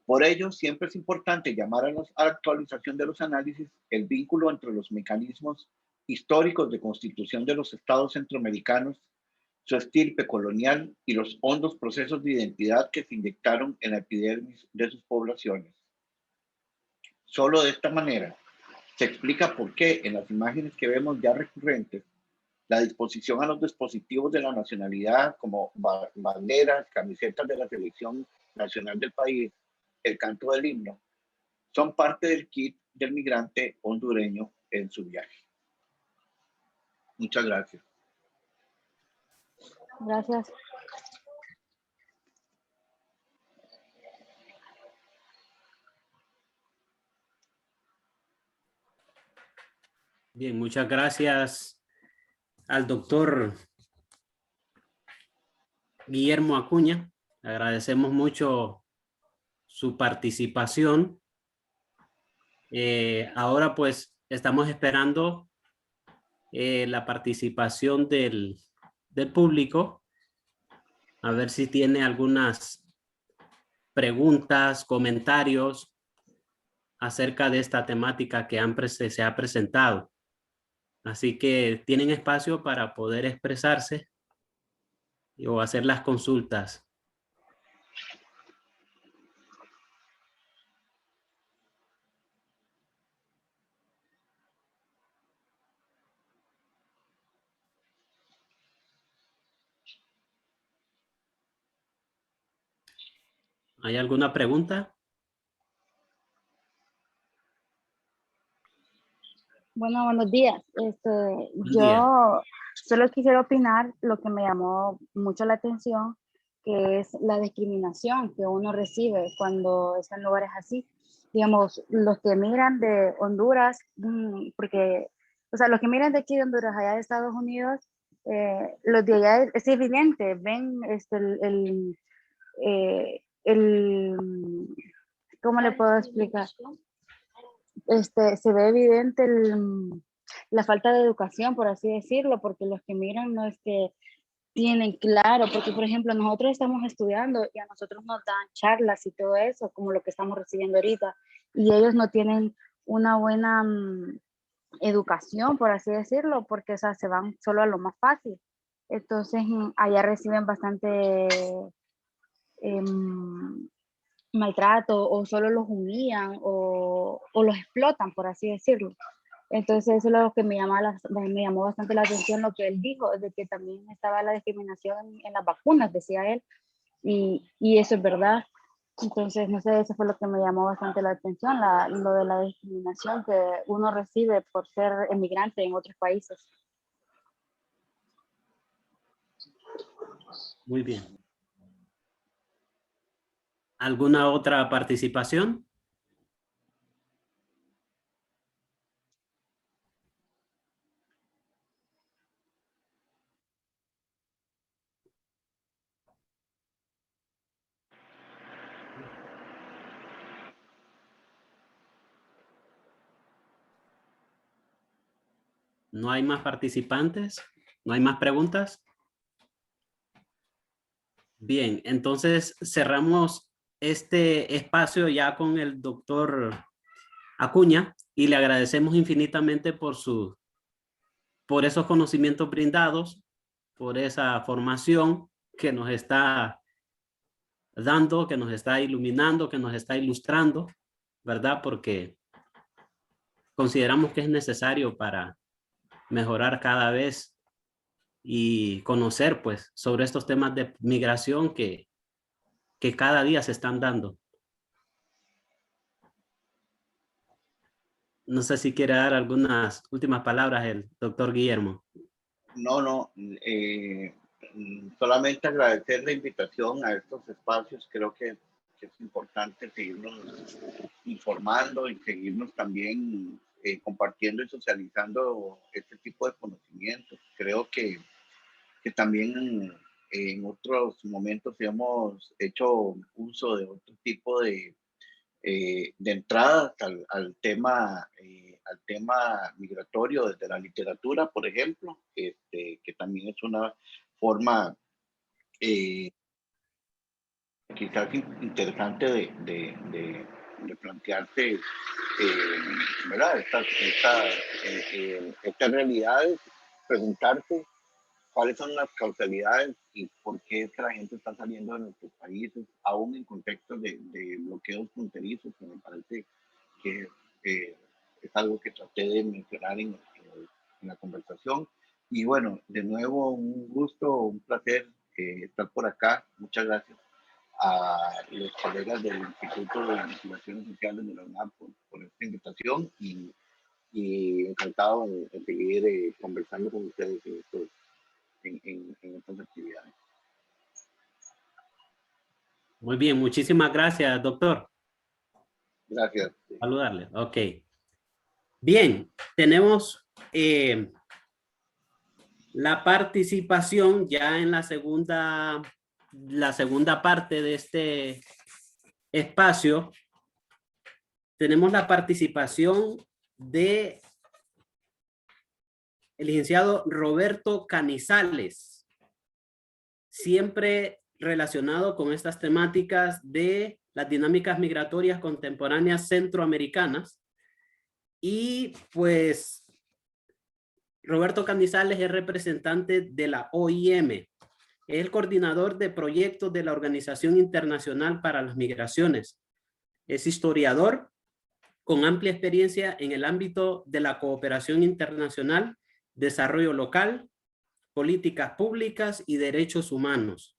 Por ello, siempre es importante llamar a la actualización de los análisis el vínculo entre los mecanismos históricos de constitución de los estados centroamericanos, su estirpe colonial y los hondos procesos de identidad que se inyectaron en la epidermis de sus poblaciones. Solo de esta manera se explica por qué en las imágenes que vemos ya recurrentes, la disposición a los dispositivos de la nacionalidad como banderas, camisetas de la selección nacional del país, el canto del himno, son parte del kit del migrante hondureño en su viaje. Muchas gracias. Gracias. Bien, muchas gracias al doctor Guillermo Acuña. Agradecemos mucho su participación. Ahora pues estamos esperando la participación del público. A ver si tiene algunas preguntas, comentarios acerca de esta temática que se ha presentado. Así que tienen espacio para poder expresarse o hacer las consultas. ¿Hay alguna pregunta? Bueno, buenos días. Buen día. Yo solo quisiera opinar lo que me llamó mucho la atención, que es la discriminación que uno recibe cuando está en lugares así. Digamos, los que emigran de Honduras, porque, o sea, los que emigran de aquí de Honduras allá de Estados Unidos, los de allá es evidente, ven el, ¿cómo le puedo explicar? Se ve evidente la falta de educación, por así decirlo, porque los que miran no es que tienen claro, porque por ejemplo nosotros estamos estudiando y a nosotros nos dan charlas y todo eso, como lo que estamos recibiendo ahorita, y ellos no tienen una buena educación, por así decirlo, porque o sea, se van solo a lo más fácil. Entonces allá reciben bastante maltrato o solo los humillan o los explotan, por así decirlo. Entonces eso es lo que me llamó bastante la atención lo que él dijo, de que también estaba la discriminación en las vacunas, decía él, y eso es verdad. Entonces, no sé, eso fue lo que me llamó bastante la atención, lo de la discriminación que uno recibe por ser emigrante en otros países. Muy bien. ¿Alguna otra participación? ¿No hay más participantes? ¿No hay más preguntas? Bien, entonces cerramos este espacio ya con el doctor Acuña y le agradecemos infinitamente por esos conocimientos brindados, por esa formación que nos está dando, que nos está iluminando, que nos está ilustrando, ¿verdad? Porque consideramos que es necesario para mejorar cada vez y conocer pues sobre estos temas de migración que cada día se están dando. No sé si quiere dar algunas últimas palabras el doctor Guillermo. No, solamente agradecer la invitación a estos espacios. Creo que es importante seguirnos informando y seguirnos también compartiendo y socializando este tipo de conocimientos. Creo que también en otros momentos hemos hecho uso de otro tipo de entradas al tema migratorio desde la literatura, por ejemplo, que también es una forma quizás interesante de plantearse, ¿verdad? Estas realidades, preguntarse cuáles son las causalidades y por qué es que la gente está saliendo de nuestros países, aún en contextos de bloqueos fronterizos, que me parece que es algo que traté de mencionar en la conversación. Y bueno, de nuevo, un gusto, un placer estar por acá. Muchas gracias a los colegas del Instituto de Investigaciones Sociales de la UNAP por esta invitación y encantado en seguir conversando con ustedes en estas actividades. Muy bien, muchísimas gracias, doctor. Gracias. Saludarle. Ok. Bien, tenemos la participación ya en la segunda parte de este espacio. Tenemos la participación de el licenciado Roberto Canizales, siempre relacionado con estas temáticas de las dinámicas migratorias contemporáneas centroamericanas. Y pues Roberto Canizales es representante de la OIM, es el coordinador de proyectos de la Organización Internacional para las Migraciones. Es historiador con amplia experiencia en el ámbito de la cooperación internacional, desarrollo local, políticas públicas y derechos humanos.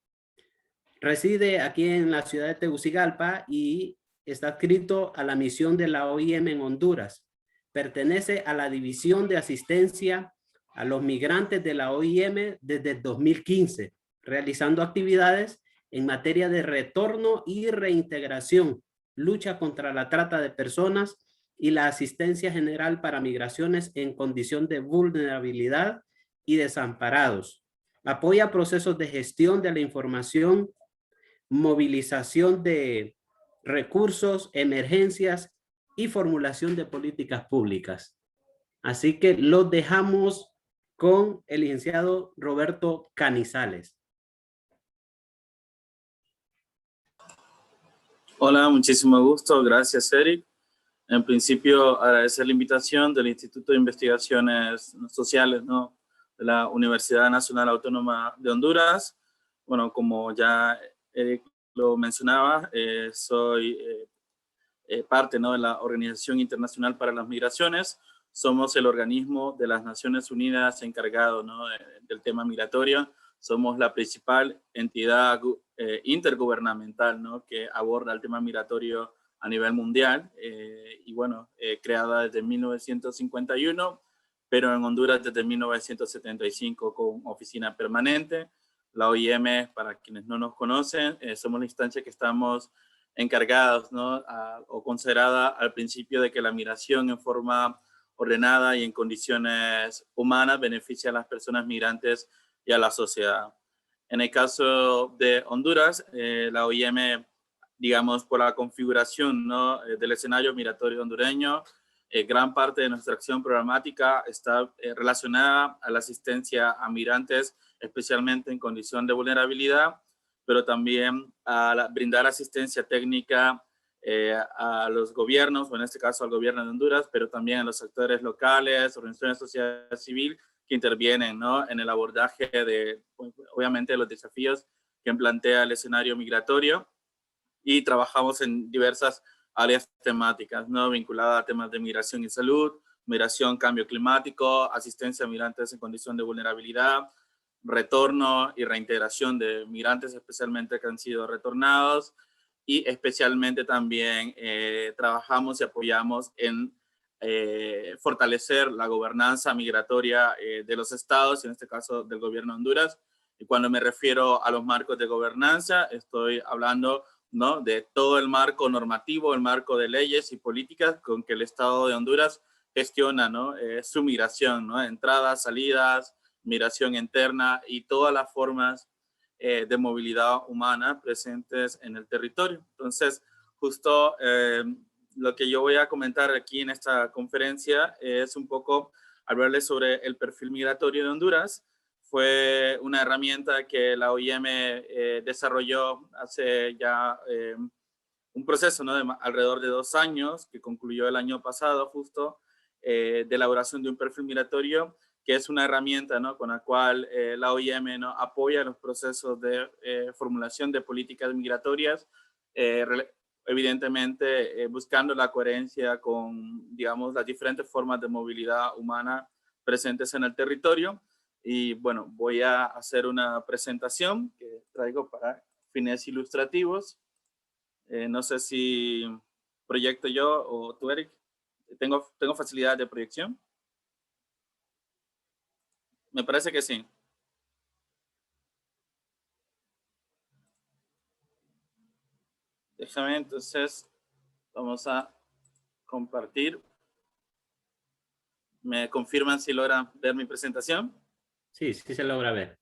Reside aquí en la ciudad de Tegucigalpa y está adscrito a la misión de la OIM en Honduras. Pertenece a la División de Asistencia a los Migrantes de la OIM desde el 2015, realizando actividades en materia de retorno y reintegración, lucha contra la trata de personas y la asistencia general para migraciones en condición de vulnerabilidad y desamparados. Apoya procesos de gestión de la información, movilización de recursos, emergencias y formulación de políticas públicas. Así que los dejamos con el licenciado Roberto Canizales. Hola, muchísimo gusto. Gracias, Eric. En principio, agradecer la invitación del Instituto de Investigaciones Sociales, ¿no?, de la Universidad Nacional Autónoma de Honduras. Bueno, como ya Eric lo mencionaba, soy parte, ¿no?, de la Organización Internacional para las Migraciones. Somos el organismo de las Naciones Unidas encargado, ¿no?, del tema migratorio. Somos la principal entidad intergubernamental, ¿no?, que aborda el tema migratorio a nivel mundial, y bueno, creada desde 1951, pero en Honduras desde 1975 con oficina permanente. La OIM, para quienes no nos conocen, somos la instancia que estamos encargados, ¿no? O considerada al principio de que la migración en forma ordenada y en condiciones humanas beneficia a las personas migrantes y a la sociedad. En el caso de Honduras, la OIM, digamos, por la configuración, ¿no? Del escenario migratorio hondureño, gran parte de nuestra acción programática está relacionada a la asistencia a migrantes, especialmente en condición de vulnerabilidad, pero también a brindar asistencia técnica a los gobiernos, o en este caso al gobierno de Honduras, pero también a los actores locales, organizaciones de sociedad civil que intervienen, ¿no? En el abordaje de, obviamente, de los desafíos que plantea el escenario migratorio, y trabajamos en diversas áreas temáticas, ¿no? Vinculadas a temas de migración y salud, migración, cambio climático, asistencia a migrantes en condición de vulnerabilidad, retorno y reintegración de migrantes, especialmente que han sido retornados, y especialmente también trabajamos y apoyamos en fortalecer la gobernanza migratoria de los estados, en este caso del gobierno de Honduras. Y cuando me refiero a los marcos de gobernanza, estoy hablando, ¿no? De todo el marco normativo, el marco de leyes y políticas con que el Estado de Honduras gestiona, ¿no? Su migración, ¿no? Entradas, salidas, migración interna y todas las formas de movilidad humana presentes en el territorio. Entonces, justo lo que yo voy a comentar aquí en esta conferencia es un poco hablarles sobre el perfil migratorio de Honduras. Fue una herramienta que la OIM desarrolló hace ya un proceso, ¿no? De alrededor de 2 años, que concluyó el año pasado justo, de elaboración de un perfil migratorio, que es una herramienta, ¿no? Con la cual la OIM, ¿no? Apoya los procesos de formulación de políticas migratorias, evidentemente buscando la coherencia con, digamos, las diferentes formas de movilidad humana presentes en el territorio. Y bueno, voy a hacer una presentación que traigo para fines ilustrativos. No sé si proyecto yo o tú, Eric. ¿Tengo facilidad de proyección? Me parece que sí. Déjame, entonces, vamos a compartir. ¿Me confirman si logran ver mi presentación? Sí, sí se logra ver.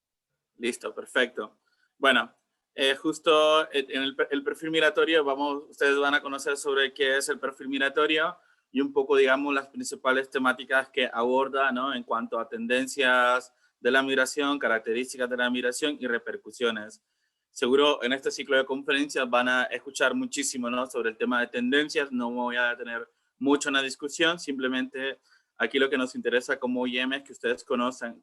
Listo, perfecto. Bueno, justo en el perfil migratorio, ustedes van a conocer sobre qué es el perfil migratorio y un poco, digamos, las principales temáticas que aborda, ¿no? En cuanto a tendencias de la migración, características de la migración y repercusiones. Seguro en este ciclo de conferencias van a escuchar muchísimo, ¿no? Sobre el tema de tendencias. No me voy a detener mucho en la discusión, simplemente aquí lo que nos interesa como OIM es que ustedes conozcan,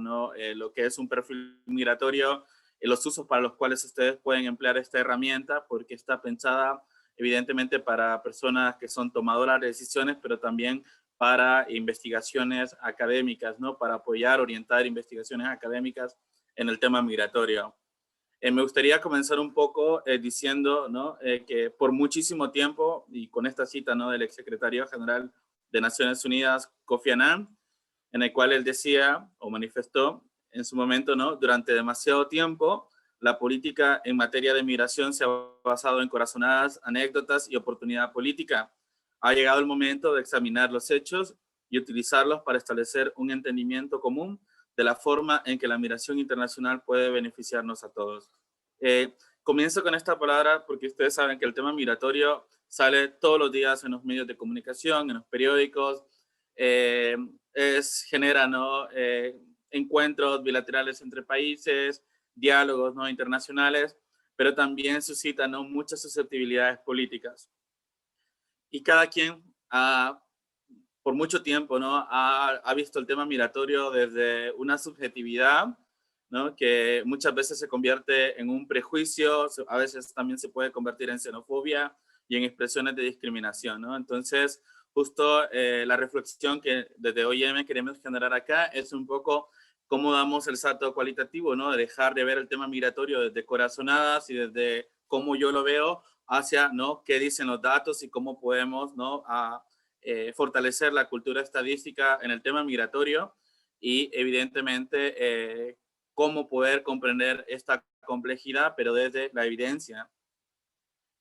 ¿no? Lo que es un perfil migratorio, los usos para los cuales ustedes pueden emplear esta herramienta, porque está pensada evidentemente para personas que son tomadoras de decisiones, pero también para investigaciones académicas, ¿no? Para apoyar, orientar investigaciones académicas en el tema migratorio. Me gustaría comenzar un poco diciendo, ¿no? Que por muchísimo tiempo, y con esta cita, ¿no? Del exsecretario general de Naciones Unidas, Kofi Annan, en el cual él decía o manifestó en su momento, ¿no? Durante demasiado tiempo, la política en materia de migración se ha basado en corazonadas anécdotas y oportunidad política. Ha llegado el momento de examinar los hechos y utilizarlos para establecer un entendimiento común de la forma en que la migración internacional puede beneficiarnos a todos. Comienzo con esta palabra porque ustedes saben que el tema migratorio sale todos los días en los medios de comunicación, en los periódicos, genera, ¿no? Encuentros bilaterales entre países, diálogos, ¿no? Internacionales, pero también suscita, ¿no? Muchas susceptibilidades políticas. Y cada quien por mucho tiempo, ¿no? Ha visto el tema migratorio desde una subjetividad, ¿no? Que muchas veces se convierte en un prejuicio, a veces también se puede convertir en xenofobia y en expresiones de discriminación, ¿no? Entonces, justo la reflexión que desde OIM queremos generar acá es un poco cómo damos el salto cualitativo, ¿no? De dejar de ver el tema migratorio desde corazonadas y desde cómo yo lo veo hacia, ¿no? Qué dicen los datos y cómo podemos, ¿no? Fortalecer la cultura estadística en el tema migratorio y evidentemente cómo poder comprender esta complejidad, pero desde la evidencia.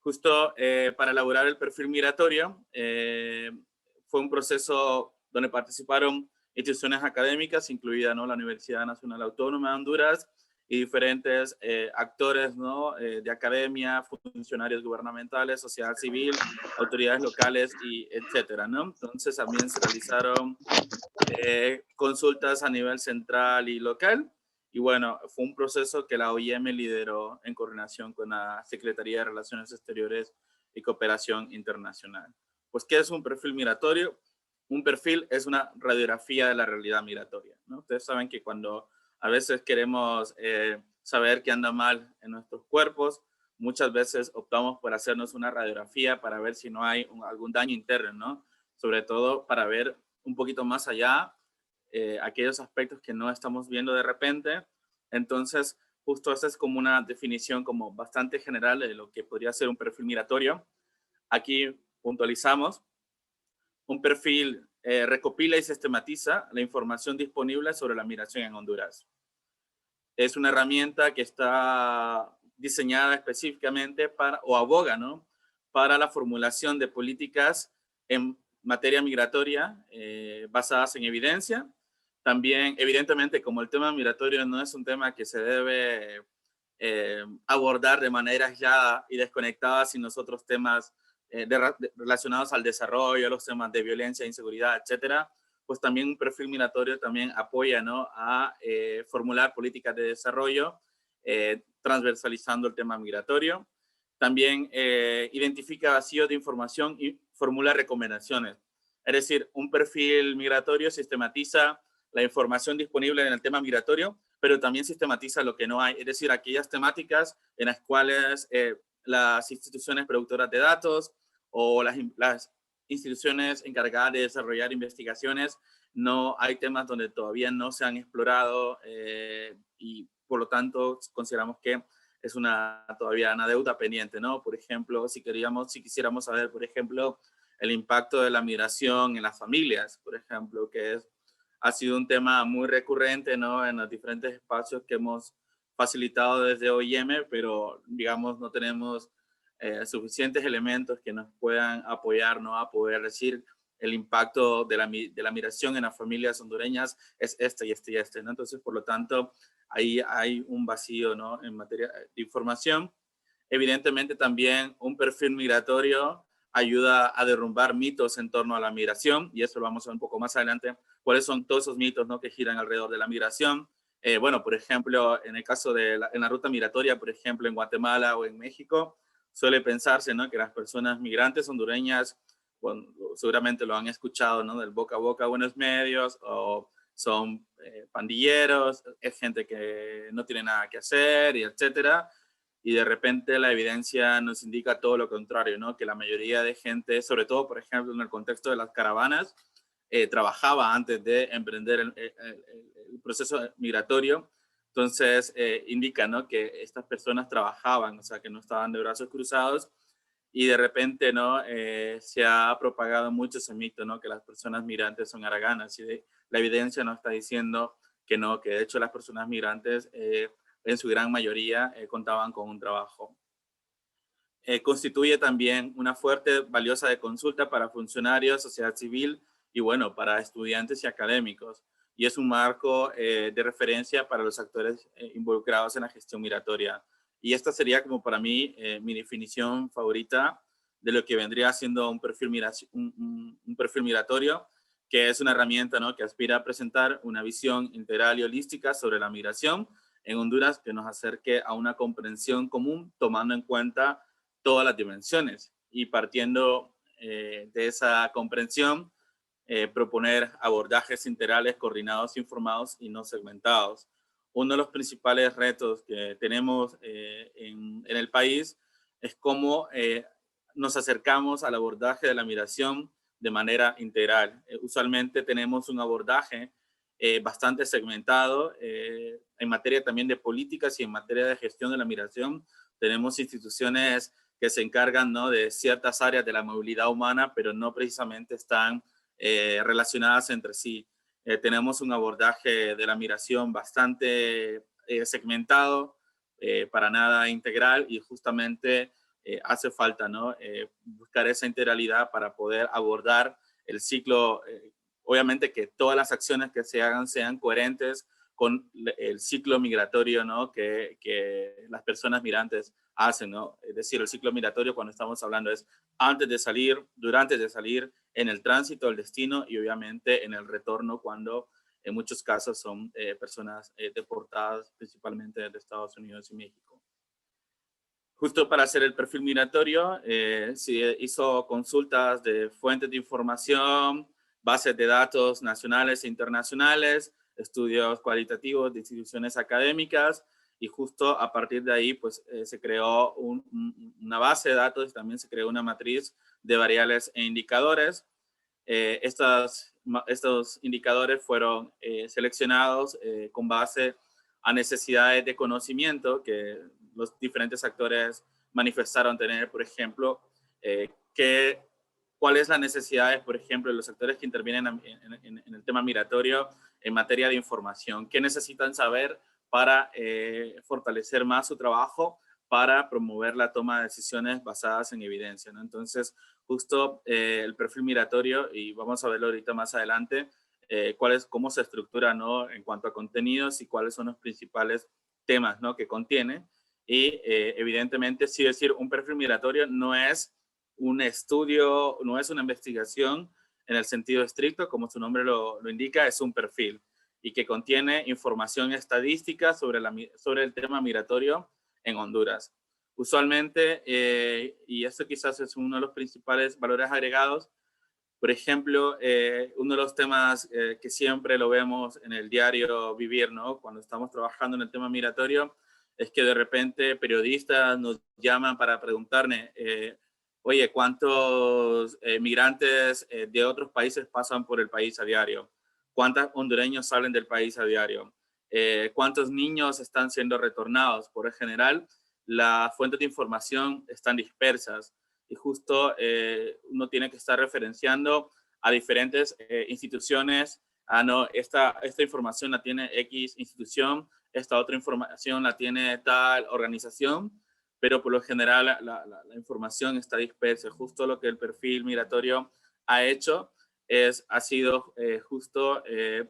Justo para elaborar el perfil migratorio, fue un proceso donde participaron instituciones académicas, incluida, ¿no?, la Universidad Nacional Autónoma de Honduras, y diferentes actores, ¿no?, de academia, funcionarios gubernamentales, sociedad civil, autoridades locales, y etcétera, ¿no? Entonces también se realizaron consultas a nivel central y local, y bueno, fue un proceso que la OIM lideró en coordinación con la Secretaría de Relaciones Exteriores y Cooperación Internacional. Pues, ¿qué es un perfil migratorio? Un perfil es una radiografía de la realidad migratoria, ¿no? Ustedes saben que cuando a veces queremos saber qué anda mal en nuestros cuerpos, muchas veces optamos por hacernos una radiografía para ver si no hay algún daño interno, ¿no? Sobre todo para ver un poquito más allá aquellos aspectos que no estamos viendo de repente. Entonces, justo esa es como una definición como bastante general de lo que podría ser un perfil migratorio. Aquí puntualizamos. Un perfil recopila y sistematiza la información disponible sobre la migración en Honduras. Es una herramienta que está diseñada específicamente para, o aboga, ¿no?, para la formulación de políticas en materia migratoria basadas en evidencia. También, evidentemente, como el tema migratorio no es un tema que se debe abordar de manera aislada y desconectada sin los otros temas relacionados al desarrollo, los temas de violencia, inseguridad, etcétera, pues también un perfil migratorio también apoya, ¿no?, a formular políticas de desarrollo, transversalizando el tema migratorio. También identifica vacíos de información y formula recomendaciones. Es decir, un perfil migratorio sistematiza la información disponible en el tema migratorio, pero también sistematiza lo que no hay, es decir, aquellas temáticas en las cuales las instituciones productoras de datos o las instituciones encargadas de desarrollar investigaciones, no hay temas donde todavía no se han explorado y por lo tanto consideramos que es todavía una deuda pendiente, ¿no? Por ejemplo, si quisiéramos saber, por ejemplo, el impacto de la migración en las familias, por ejemplo, que ha sido un tema muy recurrente, ¿no?, en los diferentes espacios que hemos facilitado desde OIM, pero digamos no tenemos suficientes elementos que nos puedan apoyar, ¿no?, a poder decir el impacto de la migración en las familias hondureñas es este y este y este, ¿no? Entonces, por lo tanto, ahí hay un vacío, ¿no?, en materia de información. Evidentemente también un perfil migratorio ayuda a derrumbar mitos en torno a la migración, y eso lo vamos a ver un poco más adelante, cuáles son todos esos mitos, ¿no?, que giran alrededor de la migración. Bueno, por ejemplo, en el caso de en la ruta migratoria, por ejemplo, en Guatemala o en México, suele pensarse, ¿no?, que las personas migrantes hondureñas, bueno, seguramente lo han escuchado, ¿no?, del boca a boca, buenos medios, o son pandilleros, es gente que no tiene nada que hacer, y etcétera. Y de repente la evidencia nos indica todo lo contrario, ¿no?, que la mayoría de gente, sobre todo, por ejemplo, en el contexto de las caravanas, trabajaba antes de emprender el proceso migratorio. Entonces, indica, ¿no?, que estas personas trabajaban, o sea, que no estaban de brazos cruzados, y de repente, ¿no?, se ha propagado mucho ese mito, ¿no?, que las personas migrantes son haraganas, y la evidencia nos está diciendo que no, que de hecho las personas migrantes en su gran mayoría contaban con un trabajo. Constituye también una fuerte, valiosa de consulta para funcionarios, sociedad civil y, bueno, para estudiantes y académicos. Y es un marco de referencia para los actores involucrados en la gestión migratoria. Y esta sería, como para mí, mi definición favorita de lo que vendría siendo un perfil migratorio, que es una herramienta, ¿no?, que aspira a presentar una visión integral y holística sobre la migración en Honduras, que nos acerque a una comprensión común, tomando en cuenta todas las dimensiones, y partiendo de esa comprensión, proponer abordajes integrales, coordinados, informados y no segmentados. Uno de los principales retos que tenemos en el país es cómo nos acercamos al abordaje de la migración de manera integral. Usualmente tenemos un abordaje bastante segmentado en materia también de políticas y en materia de gestión de la migración. Tenemos instituciones que se encargan, ¿no?, de ciertas áreas de la movilidad humana, pero no precisamente están relacionadas entre sí. Tenemos un abordaje de la migración bastante segmentado, para nada integral, y justamente hace falta, ¿no? Buscar esa integralidad para poder abordar el ciclo. Obviamente que todas las acciones que se hagan sean coherentes con el ciclo migratorio, ¿no? que las personas migrantes hacen, ¿no? Es decir, el ciclo migratorio, cuando estamos hablando, es antes de salir, durante de salir, en el tránsito, el destino, y obviamente en el retorno, cuando en muchos casos son personas deportadas principalmente de Estados Unidos y México. Justo para hacer el perfil migratorio, se hizo consultas de fuentes de información, bases de datos nacionales e internacionales, estudios cualitativos de instituciones académicas, y justo a partir de ahí pues, se creó una base de datos, y también se creó una matriz de variables e indicadores. Estos indicadores fueron seleccionados con base a necesidades de conocimiento que los diferentes actores manifestaron tener. Por ejemplo, cuáles las necesidades, por ejemplo, de los actores que intervienen en el tema migratorio en materia de información, qué necesitan saber para fortalecer más su trabajo, para promover la toma de decisiones basadas en evidencia, ¿no? Entonces, justo el perfil migratorio, y vamos a verlo ahorita más adelante, cómo se estructura, ¿no? En cuanto a contenidos, y cuáles son los principales temas, ¿no? que contiene. Y evidentemente, sí, decir, un perfil migratorio no es un estudio, no es una investigación en el sentido estricto, como su nombre lo indica, es un perfil, y que contiene información estadística sobre el tema migratorio en Honduras. Usualmente, y esto quizás es uno de los principales valores agregados, por ejemplo, uno de los temas que siempre lo vemos en el diario vivir, ¿no? Cuando estamos trabajando en el tema migratorio, es que de repente periodistas nos llaman para preguntarme, oye, ¿cuántos migrantes de otros países pasan por el país a diario? ¿Cuántos hondureños salen del país a diario? ¿Cuántos niños están siendo retornados? Por lo general, las fuentes de información están dispersas, y justo uno tiene que estar referenciando a diferentes instituciones. No, esta información la tiene X institución, esta otra información la tiene tal organización, pero por lo general la información está dispersa. Justo lo que el perfil migratorio ha hecho ha sido justo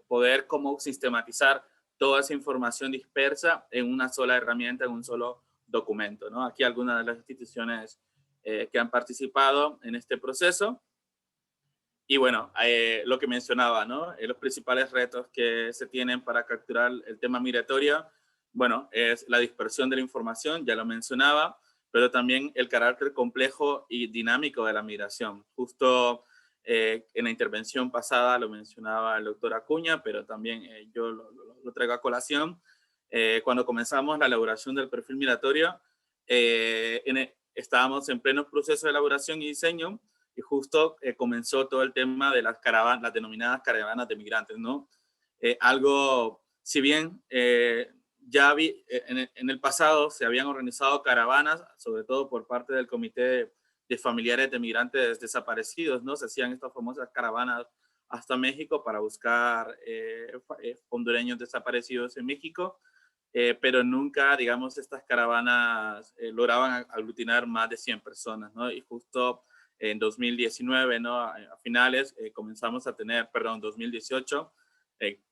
poder como sistematizar toda esa información dispersa en una sola herramienta, en un solo documento, ¿no? Aquí algunas de las instituciones que han participado en este proceso. Y bueno, lo que mencionaba, ¿no? Los principales retos que se tienen para capturar el tema migratorio, bueno, es la dispersión de la información, ya lo mencionaba, pero también el carácter complejo y dinámico de la migración. Justo en la intervención pasada lo mencionaba el doctor Acuña, pero también yo lo traigo a colación. Cuando comenzamos la elaboración del perfil migratorio, estábamos en pleno proceso de elaboración y diseño, y justo comenzó todo el tema de las caravanas, las denominadas caravanas de migrantes, ¿no? Algo, si bien ya en el pasado se habían organizado caravanas, sobre todo por parte del Comité de Familiares de Migrantes Desaparecidos, ¿no? Se hacían estas famosas caravanas hasta México para buscar hondureños desaparecidos en México, pero nunca, digamos, estas caravanas lograban aglutinar más de 100 personas, ¿no? Y justo en 2019, ¿no? A finales, comenzamos a tener, perdón, 2018,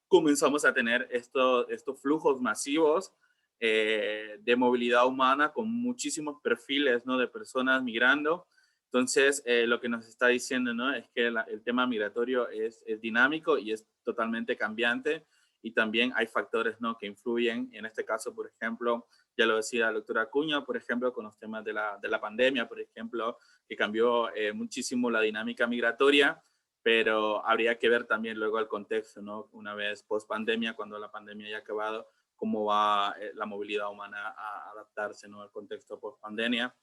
comenzamos a tener estos flujos masivos de movilidad humana con muchísimos perfiles, ¿no? De personas migrando. Entonces, lo que nos está diciendo, ¿no? Es que el tema migratorio es dinámico y es totalmente cambiante, y también hay factores, ¿no? que influyen. En este caso, por ejemplo, ya lo decía la doctora Acuña, por ejemplo, con los temas de la pandemia, por ejemplo, que cambió muchísimo la dinámica migratoria, pero habría que ver también luego el contexto, ¿no? Una vez post pandemia, cuando la pandemia haya acabado, cómo va la movilidad humana a adaptarse, ¿no? al contexto post pandemia.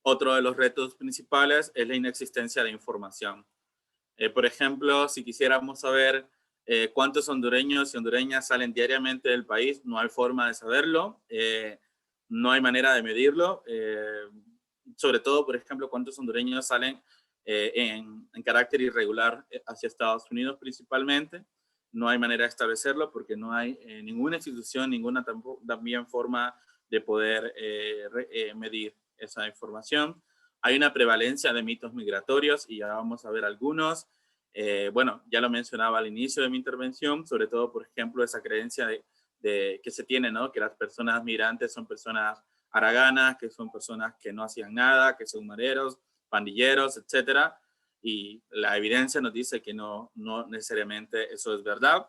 Otro de los retos principales es la inexistencia de información. Por ejemplo, si quisiéramos saber cuántos hondureños y hondureñas salen diariamente del país, no hay forma de saberlo, no hay manera de medirlo. Sobre todo, por ejemplo, cuántos hondureños salen en carácter irregular hacia Estados Unidos principalmente. no hay manera de establecerlo porque no hay ninguna institución, ninguna también forma de poder medir esa información. Hay una prevalencia de mitos migratorios y ya vamos a ver algunos. Bueno, ya lo mencionaba al inicio de mi intervención, sobre todo, por ejemplo, esa creencia que se tiene, ¿no? Que las personas migrantes son personas haraganas, que son personas que no hacían nada, que son mareros, pandilleros, etcétera. Y la evidencia nos dice que no necesariamente eso es verdad.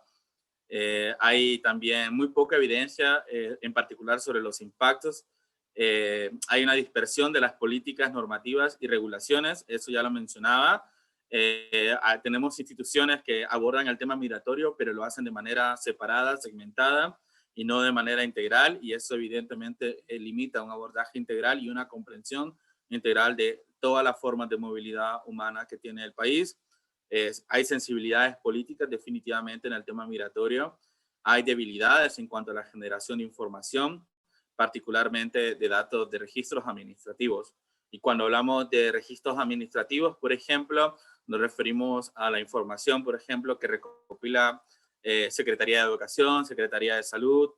Hay también muy poca evidencia, en particular sobre los impactos. Hay una dispersión de las políticas normativas y regulaciones, eso ya lo mencionaba. Tenemos instituciones que abordan el tema migratorio, pero lo hacen de manera separada, segmentada y no de manera integral, y eso evidentemente limita un abordaje integral y una comprensión integral de todas las formas de movilidad humana que tiene el país. Hay sensibilidades políticas definitivamente en el tema migratorio, hay debilidades en cuanto a la generación de información, particularmente de datos de registros administrativos. Y cuando hablamos de registros administrativos, por ejemplo, nos referimos a la información, por ejemplo, que recopila Secretaría de Educación, Secretaría de Salud,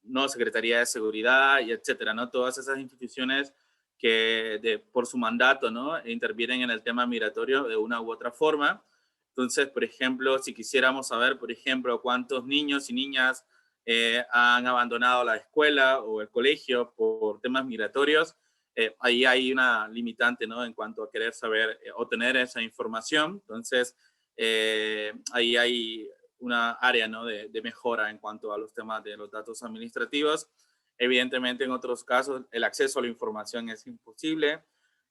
no Secretaría de Seguridad, y etcétera, ¿no? Todas esas instituciones que por su mandato, ¿no? Intervienen en el tema migratorio de una u otra forma. Entonces, por ejemplo, si quisiéramos saber, por ejemplo, cuántos niños y niñas han abandonado la escuela o el colegio por temas migratorios, ahí hay una limitante, ¿no? En cuanto a querer saber o tener esa información. Entonces, ahí hay una área, ¿no? de mejora en cuanto a los temas de los datos administrativos. Evidentemente, en otros casos, el acceso a la información es imposible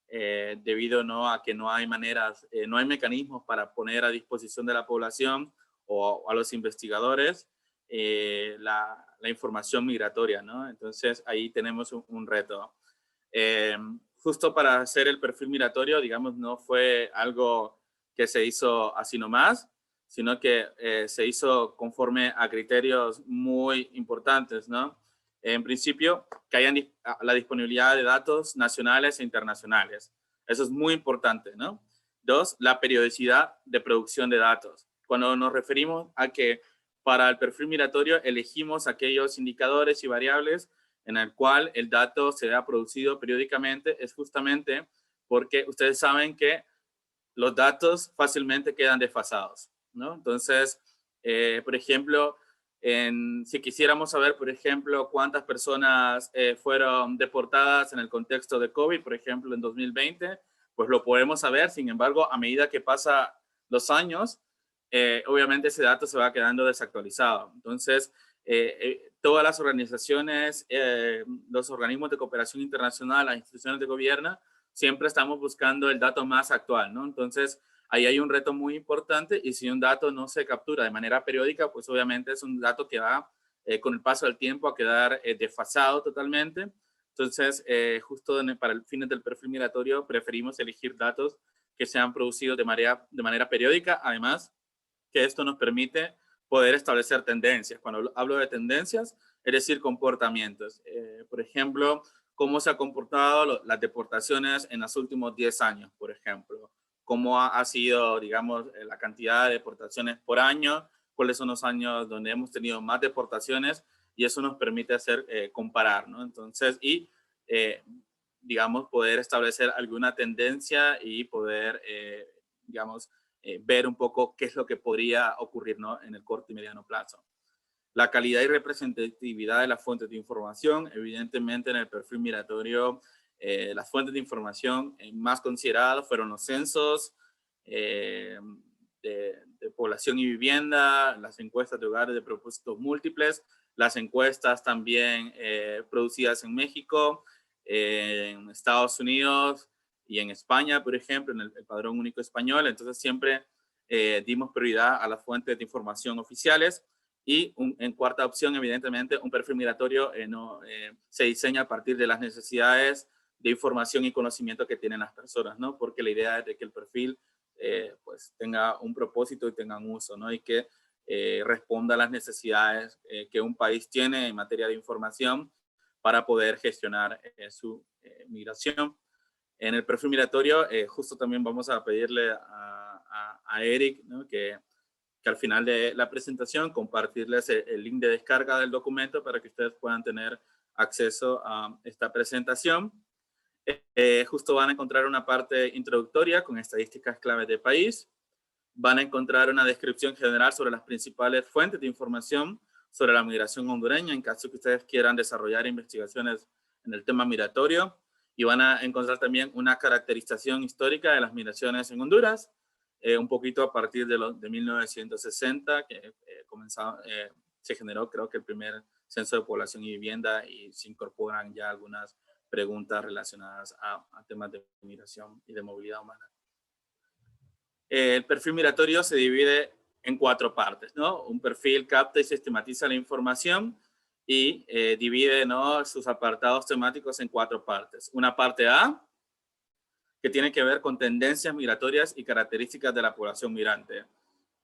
debido, ¿no? a que no hay maneras, no hay mecanismos para poner a disposición de la población o a los investigadores la información migratoria, ¿no? Entonces, ahí tenemos un reto. Justo para hacer el perfil migratorio, digamos, no fue algo que se hizo así nomás, sino que se hizo conforme a criterios muy importantes, ¿no? En principio, que haya la disponibilidad de datos nacionales e internacionales. Eso es muy importante, ¿no? 2, la periodicidad de producción de datos. Cuando nos referimos a que para el perfil migratorio elegimos aquellos indicadores y variables en el cual el dato se ha producido periódicamente, es justamente porque ustedes saben que los datos fácilmente quedan desfasados, ¿no? Entonces, por ejemplo, si quisiéramos saber, por ejemplo, cuántas personas fueron deportadas en el contexto de COVID, por ejemplo, en 2020, pues lo podemos saber. Sin embargo, a medida que pasan los años, obviamente ese dato se va quedando desactualizado. Entonces, todas las organizaciones, los organismos de cooperación internacional, las instituciones de gobierno, siempre estamos buscando el dato más actual, ¿no? Entonces, ahí hay un reto muy importante, y si un dato no se captura de manera periódica, pues obviamente es un dato que va con el paso del tiempo a quedar desfasado totalmente. Entonces, justo para el fines del perfil migratorio, preferimos elegir datos que sean producidos de manera periódica, además que esto nos permite poder establecer tendencias. Cuando hablo de tendencias, es decir, comportamientos. Por ejemplo, cómo se han comportado las deportaciones en los últimos 10 años, por ejemplo. Cómo ha sido, digamos, la cantidad de deportaciones por año, cuáles son los años donde hemos tenido más deportaciones, y eso nos permite hacer comparar, ¿no? Entonces, digamos, poder establecer alguna tendencia y poder, digamos, ver un poco qué es lo que podría ocurrir, ¿no? En el corto y mediano plazo. La calidad y representatividad de las fuentes de información. Evidentemente, en el perfil migratorio, las fuentes de información más consideradas fueron los censos de población y vivienda, las encuestas de hogares de propósitos múltiples, las encuestas también producidas en México, en Estados Unidos y en España, por ejemplo, en el Padrón Único Español. Entonces, siempre dimos prioridad a las fuentes de información oficiales. Y en cuarta opción, evidentemente, un perfil migratorio se diseña a partir de las necesidades de información y conocimiento que tienen las personas, ¿no? Porque la idea es de que el perfil pues tenga un propósito y tenga un uso, ¿no? Y que responda a las necesidades que un país tiene en materia de información para poder gestionar su migración. En el perfil migratorio, justo también vamos a pedirle a Eric, ¿no? que que al final de la presentación compartirles el link de descarga del documento para que ustedes puedan tener acceso a esta presentación. Justo van a encontrar una parte introductoria con estadísticas claves de país. Van a encontrar una descripción general sobre las principales fuentes de información sobre la migración hondureña, en caso que ustedes quieran desarrollar investigaciones en el tema migratorio. Y van a encontrar también una caracterización histórica de las migraciones en Honduras, un poquito a partir de 1960, que se generó, creo que el primer censo de población y vivienda, y se incorporan ya algunas preguntas relacionadas a temas de migración y de movilidad humana. El perfil migratorio se divide en 4 partes, ¿no? Un perfil capta y sistematiza la información y divide, ¿no?, sus apartados temáticos en 4 partes. Una parte A, que tiene que ver con tendencias migratorias y características de la población migrante.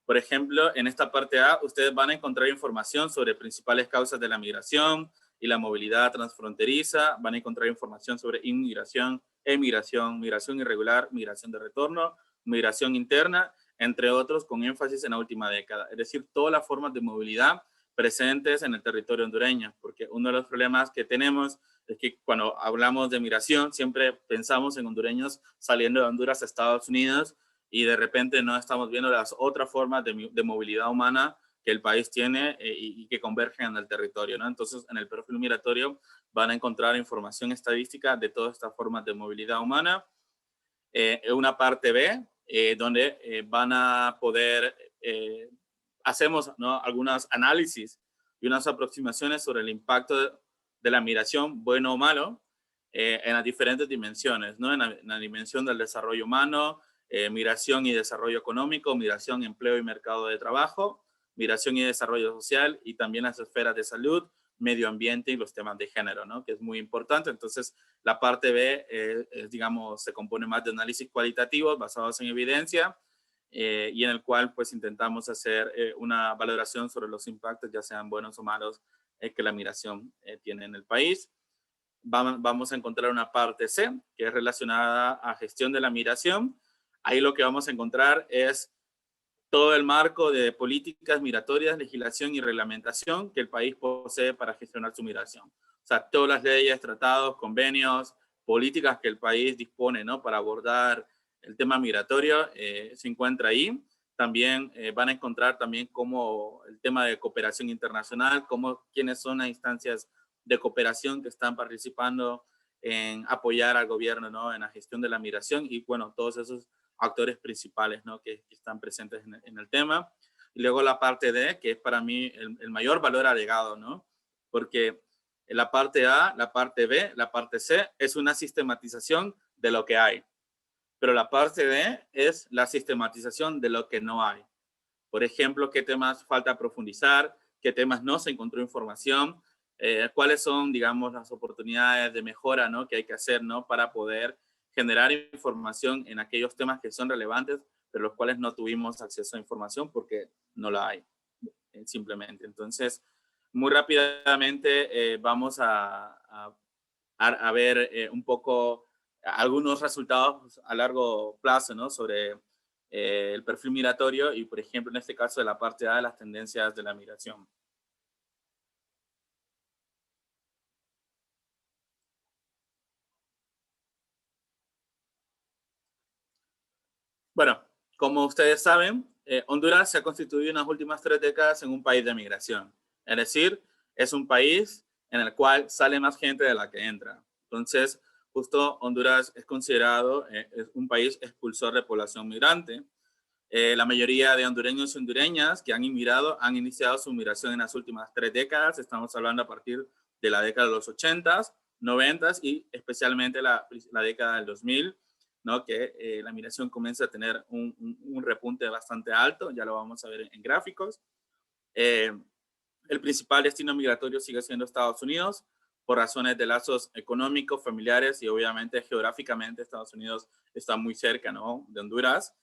Por ejemplo, en esta parte A, ustedes van a encontrar información sobre principales causas de la migración y la movilidad transfronteriza. Van a encontrar información sobre inmigración, emigración, migración irregular, migración de retorno, migración interna, entre otros, con énfasis en la última década. Es decir, todas las formas de movilidad presentes en el territorio hondureño, porque uno de los problemas que tenemos es que cuando hablamos de migración siempre pensamos en hondureños saliendo de Honduras a Estados Unidos, y de repente no estamos viendo las otras formas de movilidad humana que el país tiene y que convergen en el territorio, ¿no? Entonces, en el perfil migratorio van a encontrar información estadística de todas estas formas de movilidad humana. Una parte B, donde van a poder, hacemos, ¿no?, algunos análisis y unas aproximaciones sobre el impacto de la migración, bueno o malo, en las diferentes dimensiones, ¿no? En la dimensión del desarrollo humano, migración y desarrollo económico, migración, empleo y mercado de trabajo, migración y desarrollo social, y también las esferas de salud, medio ambiente y los temas de género, ¿no?, que es muy importante. Entonces, la parte B, digamos, se compone más de análisis cualitativos basados en evidencia, y en el cual pues intentamos hacer una valoración sobre los impactos, ya sean buenos o malos, que la migración tiene en el país. Vamos a encontrar una parte C, que es relacionada a gestión de la migración. Ahí lo que vamos a encontrar es todo el marco de políticas migratorias, legislación y reglamentación que el país posee para gestionar su migración. O sea, todas las leyes, tratados, convenios, políticas que el país dispone, ¿no?, para abordar el tema migratorio, se encuentra ahí. También van a encontrar también cómo el tema de cooperación internacional, quiénes son las instancias de cooperación que están participando en apoyar al gobierno, ¿no?, en la gestión de la migración, y bueno, todos esos actores principales, ¿no?, que están presentes en el tema. Y luego la parte D, que es para mí el mayor valor agregado, ¿no?, porque la parte A, la parte B, la parte C es una sistematización de lo que hay, pero la parte D es la sistematización de lo que no hay. Por ejemplo, qué temas falta profundizar, qué temas no se encontró información, cuáles son, digamos, las oportunidades de mejora, ¿no?, que hay que hacer, ¿no?, para poder generar información en aquellos temas que son relevantes, pero los cuales no tuvimos acceso a información porque no la hay, simplemente. Entonces, muy rápidamente vamos a ver un poco algunos resultados a largo plazo, ¿no?, sobre el perfil migratorio y, por ejemplo, en este caso de la parte A, de las tendencias de la migración. Bueno, como ustedes saben, Honduras se ha constituido en las últimas 3 décadas en un país de migración. Es decir, es un país en el cual sale más gente de la que entra. Entonces, justo Honduras es considerado es un país expulsor de población migrante. La mayoría de hondureños y hondureñas que han inmigrado han iniciado su migración en las últimas 3 décadas. Estamos hablando a partir de la década de los 80s, 90s y especialmente la década del 2000. ¿No?, que la migración comienza a tener un repunte bastante alto, ya lo vamos a ver en gráficos. El principal destino migratorio sigue siendo Estados Unidos, por razones de lazos económicos, familiares y obviamente geográficamente Estados Unidos está muy cerca, ¿no?, de Honduras.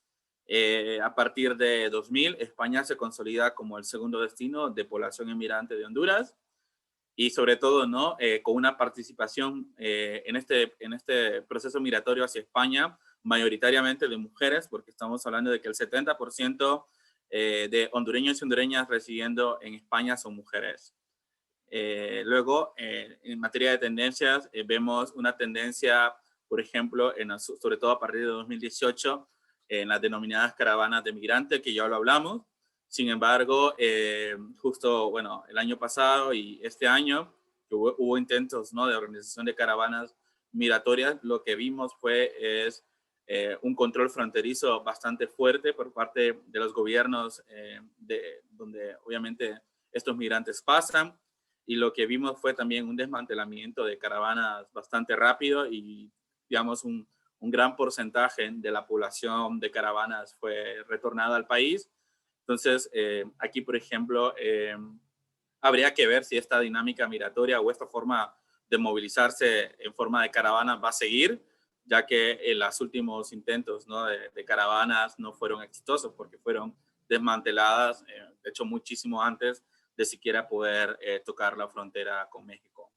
A partir de 2000, España se consolida como el segundo destino de población inmigrante de Honduras. Y sobre todo, ¿no?, con una participación en este proceso migratorio hacia España, mayoritariamente de mujeres, porque estamos hablando de que el 70% de hondureños y hondureñas residiendo en España son mujeres. Luego, en materia de tendencias, vemos una tendencia, por ejemplo, sobre todo a partir de 2018, en las denominadas caravanas de migrantes, que ya lo hablamos. Sin embargo, justo, bueno, el año pasado y este año, hubo intentos, ¿no?, de organización de caravanas migratorias. Lo que vimos es un control fronterizo bastante fuerte por parte de los gobiernos donde obviamente estos migrantes pasan. Y lo que vimos fue también un desmantelamiento de caravanas bastante rápido y, digamos, un gran porcentaje de la población de caravanas fue retornada al país. Entonces, aquí, por ejemplo, habría que ver si esta dinámica migratoria o esta forma de movilizarse en forma de caravana va a seguir, ya que los últimos intentos, ¿no?, de caravanas no fueron exitosos porque fueron desmanteladas, de hecho, muchísimo antes de siquiera poder tocar la frontera con México.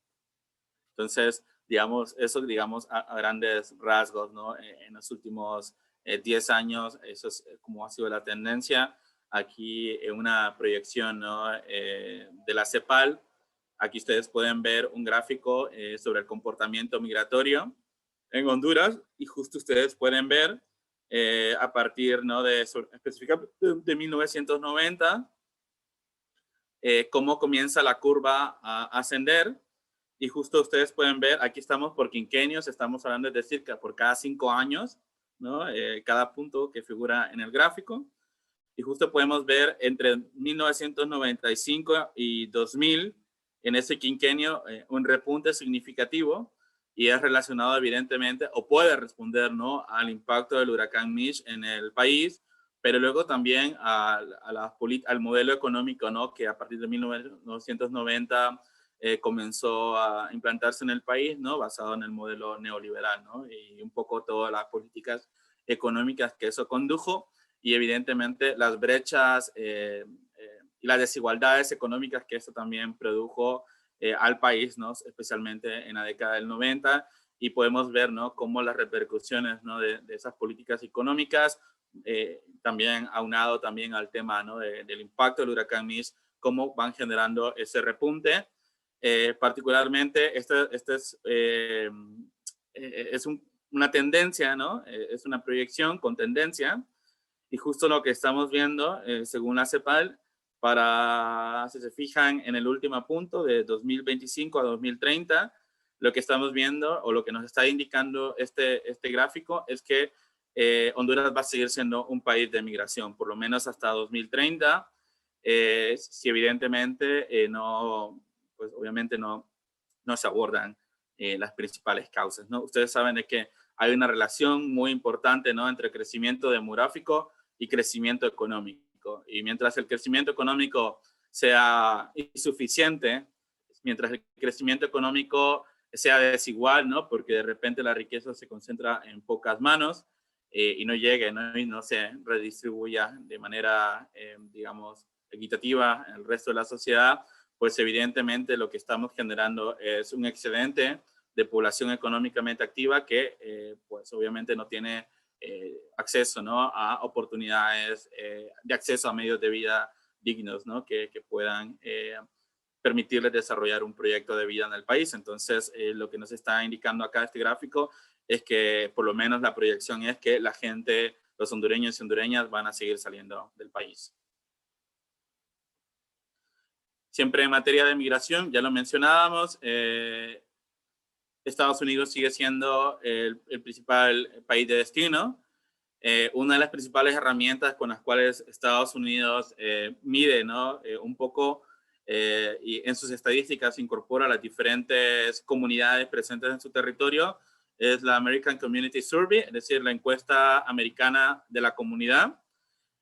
Entonces, digamos, eso, digamos, a grandes rasgos, ¿no? En los últimos 10 años, eso es como ha sido la tendencia. Aquí en una proyección, ¿no?, de la CEPAL, aquí ustedes pueden ver un gráfico sobre el comportamiento migratorio en Honduras y justo ustedes pueden ver a partir, ¿no?, específicamente de 1990, cómo comienza la curva a ascender. Y justo ustedes pueden ver, aquí estamos por quinquenios, estamos hablando de decir que por cada 5 años, ¿no?, cada punto que figura en el gráfico. Y justo podemos ver entre 1995 y 2000, en ese quinquenio, un repunte significativo y es relacionado evidentemente, o puede responder, ¿no?, al impacto del huracán Mitch en el país, pero luego también al modelo económico, ¿no?, que a partir de 1990 comenzó a implantarse en el país, ¿no?, basado en el modelo neoliberal, ¿no?, y un poco todas las políticas económicas que eso condujo, y evidentemente las brechas y las desigualdades económicas que esto también produjo al país, ¿no?, especialmente en la década del 90, y podemos ver, ¿no?, cómo las repercusiones, ¿no?, de esas políticas económicas, también aunado también al tema, ¿no?, del impacto del huracán Mitch, cómo van generando ese repunte. Particularmente, es una tendencia, ¿no?, es una proyección con tendencia, y justo lo que estamos viendo, según la CEPAL, si se fijan en el último punto de 2025 a 2030, lo que estamos viendo o lo que nos está indicando este gráfico es que Honduras va a seguir siendo un país de migración, por lo menos hasta 2030, si evidentemente pues obviamente no se abordan las principales causas, ¿no? Ustedes saben de que hay una relación muy importante, ¿no?, entre crecimiento demográfico y crecimiento económico. Y mientras el crecimiento económico sea insuficiente, mientras el crecimiento económico sea desigual, ¿no?, porque de repente la riqueza se concentra en pocas manos y no llegue, ¿no?, y no se redistribuya de manera, digamos, equitativa en el resto de la sociedad, pues evidentemente lo que estamos generando es un excedente de población económicamente activa que pues obviamente no tiene acceso, ¿no?, a oportunidades de acceso a medios de vida dignos, ¿no?, que puedan permitirles desarrollar un proyecto de vida en el país. Entonces, lo que nos está indicando acá este gráfico es que por lo menos la proyección es que la gente, los hondureños y hondureñas van a seguir saliendo del país. Siempre en materia de migración, ya lo mencionábamos, Estados Unidos sigue siendo el principal país de destino. Una de las principales herramientas con las cuales Estados Unidos mide, ¿no?, un poco y en sus estadísticas incorpora las diferentes comunidades presentes en su territorio es la American Community Survey, es decir, la encuesta americana de la comunidad.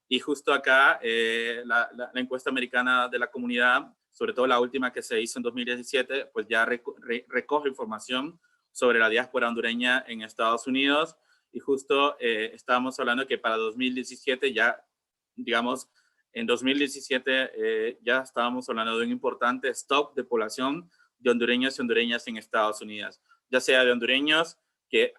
Y justo acá la encuesta americana de la comunidad, sobre todo la última que se hizo en 2017, pues ya recoge información sobre la diáspora hondureña en Estados Unidos. Y justo estábamos hablando que para 2017 ya, digamos, en 2017 ya estábamos hablando de un importante stock de población de hondureños y hondureñas en Estados Unidos, ya sea de hondureños que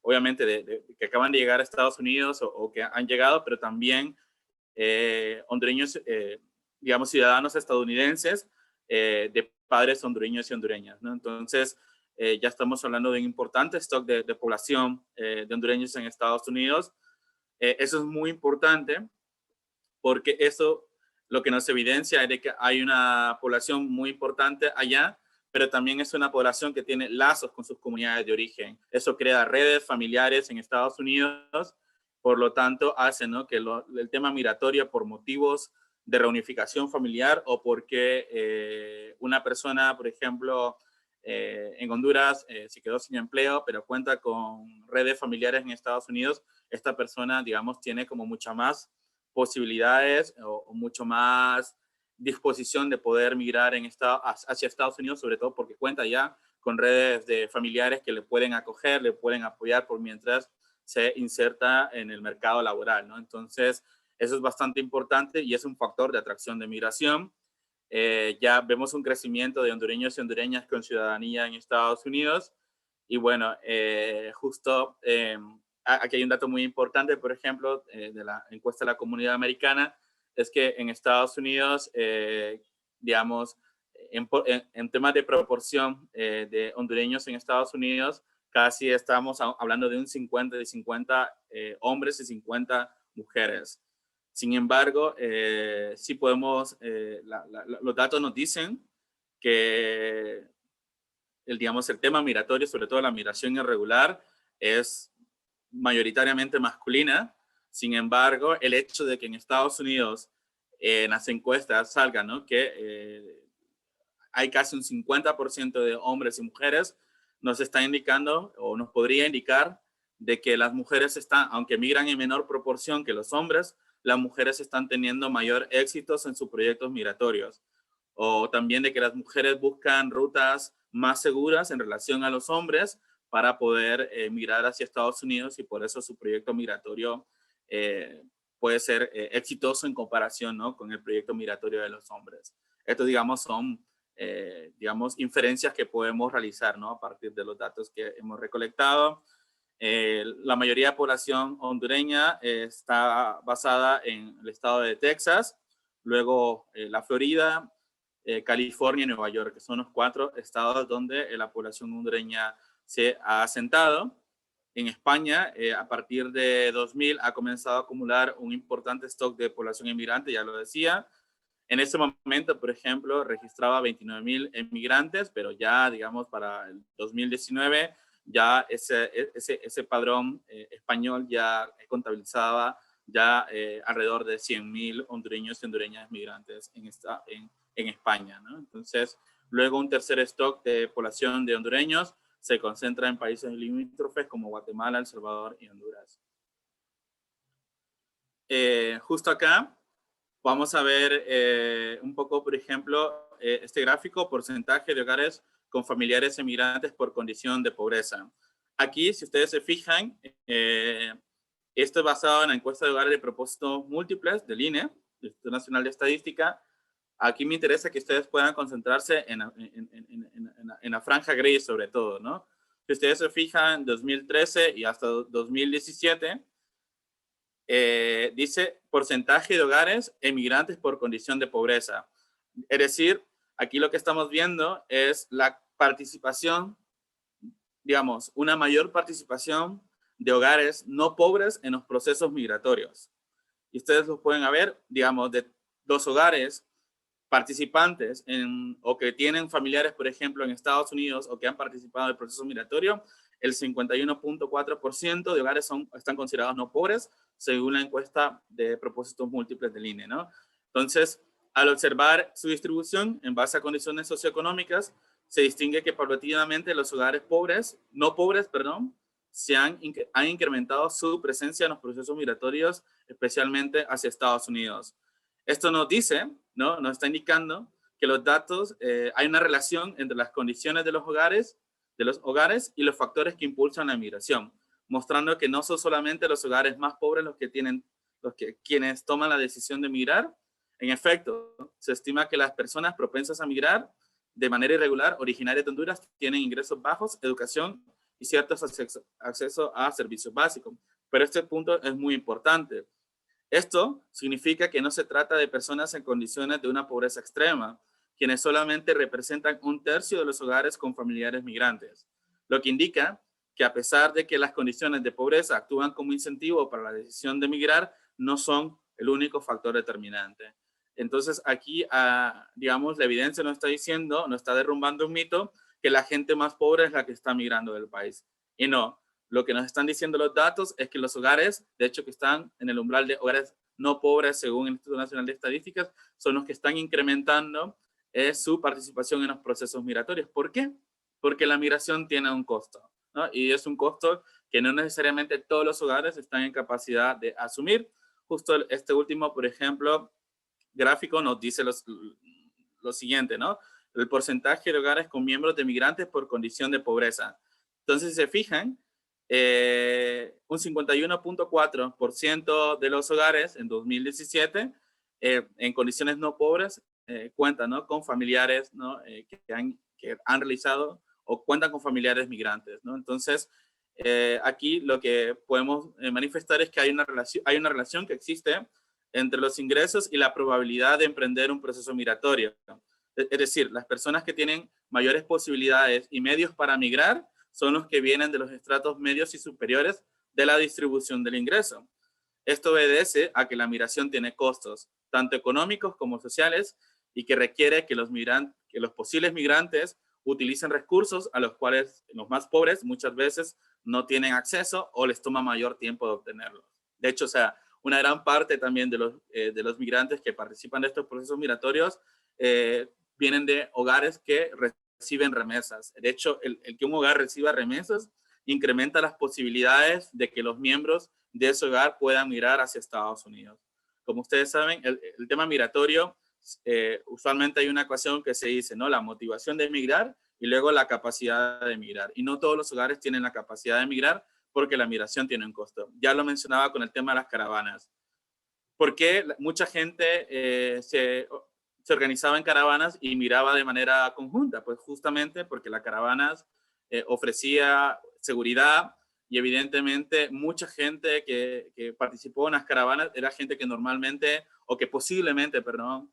obviamente que acaban de llegar a Estados Unidos o que han llegado, pero también hondureños, digamos, ciudadanos estadounidenses de padres hondureños y hondureñas, ¿no? Entonces, ya estamos hablando de un importante stock de población de hondureños en Estados Unidos. Eso es muy importante porque eso lo que nos evidencia es de que hay una población muy importante allá, pero también es una población que tiene lazos con sus comunidades de origen. Eso crea redes familiares en Estados Unidos, por lo tanto hace, ¿no?, que el tema migratorio por motivos de reunificación familiar o porque una persona, por ejemplo, en Honduras se quedó sin empleo, pero cuenta con redes familiares en Estados Unidos, esta persona, digamos, tiene como mucha más posibilidades o mucho más disposición de poder migrar hacia Estados Unidos, sobre todo porque cuenta ya con redes de familiares que le pueden acoger, le pueden apoyar por mientras se inserta en el mercado laboral, ¿no? Entonces, eso es bastante importante y es un factor de atracción de migración. Ya vemos un crecimiento de hondureños y hondureñas con ciudadanía en Estados Unidos. Y bueno, justo aquí hay un dato muy importante, por ejemplo, de la encuesta de la Comunidad Americana, es que en Estados Unidos, digamos, en temas de proporción de hondureños en Estados Unidos, casi estamos hablando de un 50 de 50 hombres y 50 mujeres. Sin embargo, sí podemos, los datos nos dicen que digamos, el tema migratorio, sobre todo la migración irregular, es mayoritariamente masculina. Sin embargo, el hecho de que en Estados Unidos en las encuestas salga, ¿no?, que hay casi un 50% de hombres y mujeres, nos está indicando o nos podría indicar de que las mujeres están, aunque migran en menor proporción que los hombres, las mujeres están teniendo mayor éxitos en sus proyectos migratorios. O también de que las mujeres buscan rutas más seguras en relación a los hombres para poder migrar hacia Estados Unidos y por eso su proyecto migratorio puede ser exitoso en comparación, ¿no?, con el proyecto migratorio de los hombres. Esto, digamos, son digamos, inferencias que podemos realizar, ¿no?, a partir de los datos que hemos recolectado. La mayoría de la población hondureña está basada en el estado de Texas, luego la Florida, California y Nueva York, que son los 4 estados donde la población hondureña se ha asentado. En España, a partir de 2000, ha comenzado a acumular un importante stock de población inmigrante, ya lo decía. En ese momento, por ejemplo, registraba 29,000 emigrantes, pero ya, digamos, para el 2019, ya ese padrón español ya contabilizaba ya alrededor de 100,000 hondureños y hondureñas migrantes en España, ¿no? Entonces, luego un tercer stock de población de hondureños se concentra en países limítrofes como Guatemala, El Salvador y Honduras. Justo acá vamos a ver un poco, por ejemplo, este gráfico, porcentaje de hogares con familiares emigrantes por condición de pobreza. Aquí, si ustedes se fijan, esto es basado en la encuesta de hogares de propósitos múltiples del INE, del Instituto Nacional de Estadística. Aquí me interesa que ustedes puedan concentrarse en la franja gris sobre todo, ¿no? Si ustedes se fijan, 2013 y hasta 2017, dice porcentaje de hogares emigrantes por condición de pobreza. Es decir, aquí lo que estamos viendo es la participación, digamos, una mayor participación de hogares no pobres en los procesos migratorios. Y ustedes lo pueden ver, digamos, de los hogares participantes o que tienen familiares, por ejemplo, en Estados Unidos o que han participado del proceso migratorio, el 51.4% de hogares están considerados no pobres, según la encuesta de propósitos múltiples del INE, ¿no? Entonces, al observar su distribución en base a condiciones socioeconómicas, se distingue que paulatinamente los hogares no pobres, han incrementado su presencia en los procesos migratorios, especialmente hacia Estados Unidos. Esto nos dice, ¿no?, nos está indicando que los datos, hay una relación entre las condiciones de los hogares y los factores que impulsan la migración, mostrando que no son solamente los hogares más pobres quienes toman la decisión de migrar. En efecto, se estima que las personas propensas a migrar de manera irregular, originarias de Honduras, tienen ingresos bajos, educación y ciertos acceso a servicios básicos. Pero este punto es muy importante. Esto significa que no se trata de personas en condiciones de una pobreza extrema, quienes solamente representan 1/3 de los hogares con familiares migrantes, lo que indica que a pesar de que las condiciones de pobreza actúan como incentivo para la decisión de migrar, no son el único factor determinante. Entonces aquí, digamos, la evidencia nos está diciendo, nos está derrumbando un mito, que la gente más pobre es la que está migrando del país. Y no, lo que nos están diciendo los datos es que los hogares, de hecho que están en el umbral de hogares no pobres según el Instituto Nacional de Estadísticas, son los que están incrementando su participación en los procesos migratorios. ¿Por qué? Porque la migración tiene un costo, ¿no? Y es un costo que no necesariamente todos los hogares están en capacidad de asumir. Justo este último, por ejemplo, gráfico nos dice lo siguiente, ¿no? El porcentaje de hogares con miembros de migrantes por condición de pobreza. Entonces, si se fijan, un 51.4% de los hogares en 2017 en condiciones no pobres cuentan, ¿no?, con familiares, ¿no?, que han realizado o cuentan con familiares migrantes, ¿no? Entonces, aquí lo que podemos manifestar es que hay una relación que existe entre los ingresos y la probabilidad de emprender un proceso migratorio. Es decir, las personas que tienen mayores posibilidades y medios para migrar son los que vienen de los estratos medios y superiores de la distribución del ingreso. Esto obedece a que la migración tiene costos, tanto económicos como sociales, y que requiere que los posibles migrantes utilicen recursos a los cuales los más pobres muchas veces no tienen acceso o les toma mayor tiempo de obtenerlos. De hecho, o sea, una gran parte también de los migrantes que participan de estos procesos migratorios vienen de hogares que reciben remesas. De hecho, el que un hogar reciba remesas incrementa las posibilidades de que los miembros de ese hogar puedan migrar hacia Estados Unidos. Como ustedes saben, el tema migratorio, usualmente hay una ecuación que se dice, ¿no?, la motivación de emigrar y luego la capacidad de emigrar. Y no todos los hogares tienen la capacidad de emigrar porque la migración tiene un costo. Ya lo mencionaba con el tema de las caravanas. ¿Por qué mucha gente se organizaba en caravanas y migraba de manera conjunta? Pues justamente porque las caravanas ofrecía seguridad y evidentemente mucha gente que participó en las caravanas era gente que normalmente, o que posiblemente, perdón,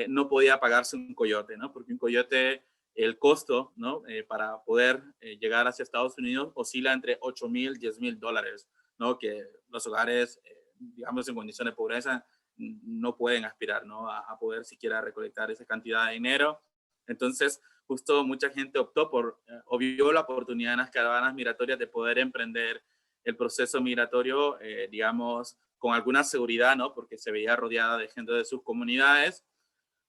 no podía pagarse un coyote, ¿no? Porque un coyote, el costo, ¿no?, para poder llegar hacia Estados Unidos oscila entre $8,000 y $10,000, ¿no?, que los hogares, digamos, en condiciones de pobreza no pueden aspirar, ¿no?, a poder siquiera recolectar esa cantidad de dinero. Entonces, justo mucha gente optó por, o vio la oportunidad en las caravanas migratorias de poder emprender el proceso migratorio, digamos, con alguna seguridad, ¿no?, porque se veía rodeada de gente de sus comunidades.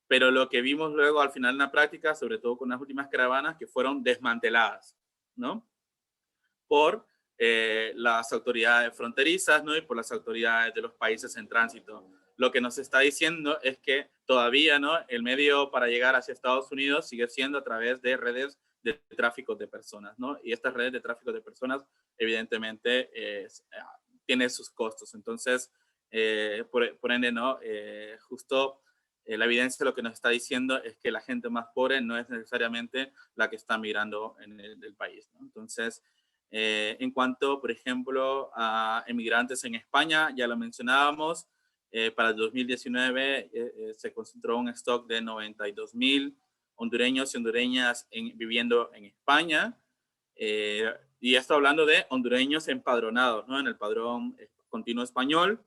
Pero lo que vimos luego al final en la práctica, sobre todo con las últimas caravanas, que fueron desmanteladas, ¿no?, por las autoridades fronterizas, ¿no?, y por las autoridades de los países en tránsito. Lo que nos está diciendo es que todavía, ¿no?, el medio para llegar hacia Estados Unidos sigue siendo a través de redes de tráfico de personas, ¿no? Y estas redes de tráfico de personas, evidentemente, tienen sus costos. Entonces, por ende, ¿no?, justo la evidencia lo que nos está diciendo es que la gente más pobre no es necesariamente la que está migrando en el país, ¿no? Entonces, en cuanto, por ejemplo, a emigrantes en España, ya lo mencionábamos, para el 2019 se concentró un stock de 92,000 hondureños y hondureñas viviendo en España, y esto hablando de hondureños empadronados, ¿no?, en el padrón continuo español.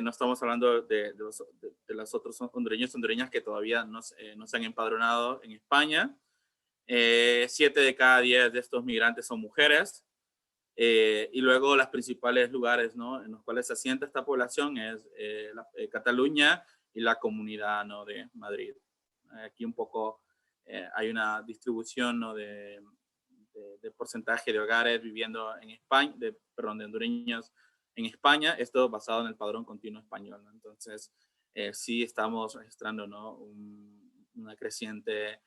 No estamos hablando de los otros hondureños y hondureñas que todavía no se han empadronado en España. 7 de cada 10 de estos migrantes son mujeres. Y luego los principales lugares, ¿no?, en los cuales se asienta esta población es Cataluña y la Comunidad, ¿no?, de Madrid. Aquí un poco hay una distribución, ¿no?, de porcentaje de hogares viviendo en España, de hondureños en España, esto basado en el padrón continuo español, ¿no? Entonces, sí estamos registrando, ¿no?, una creciente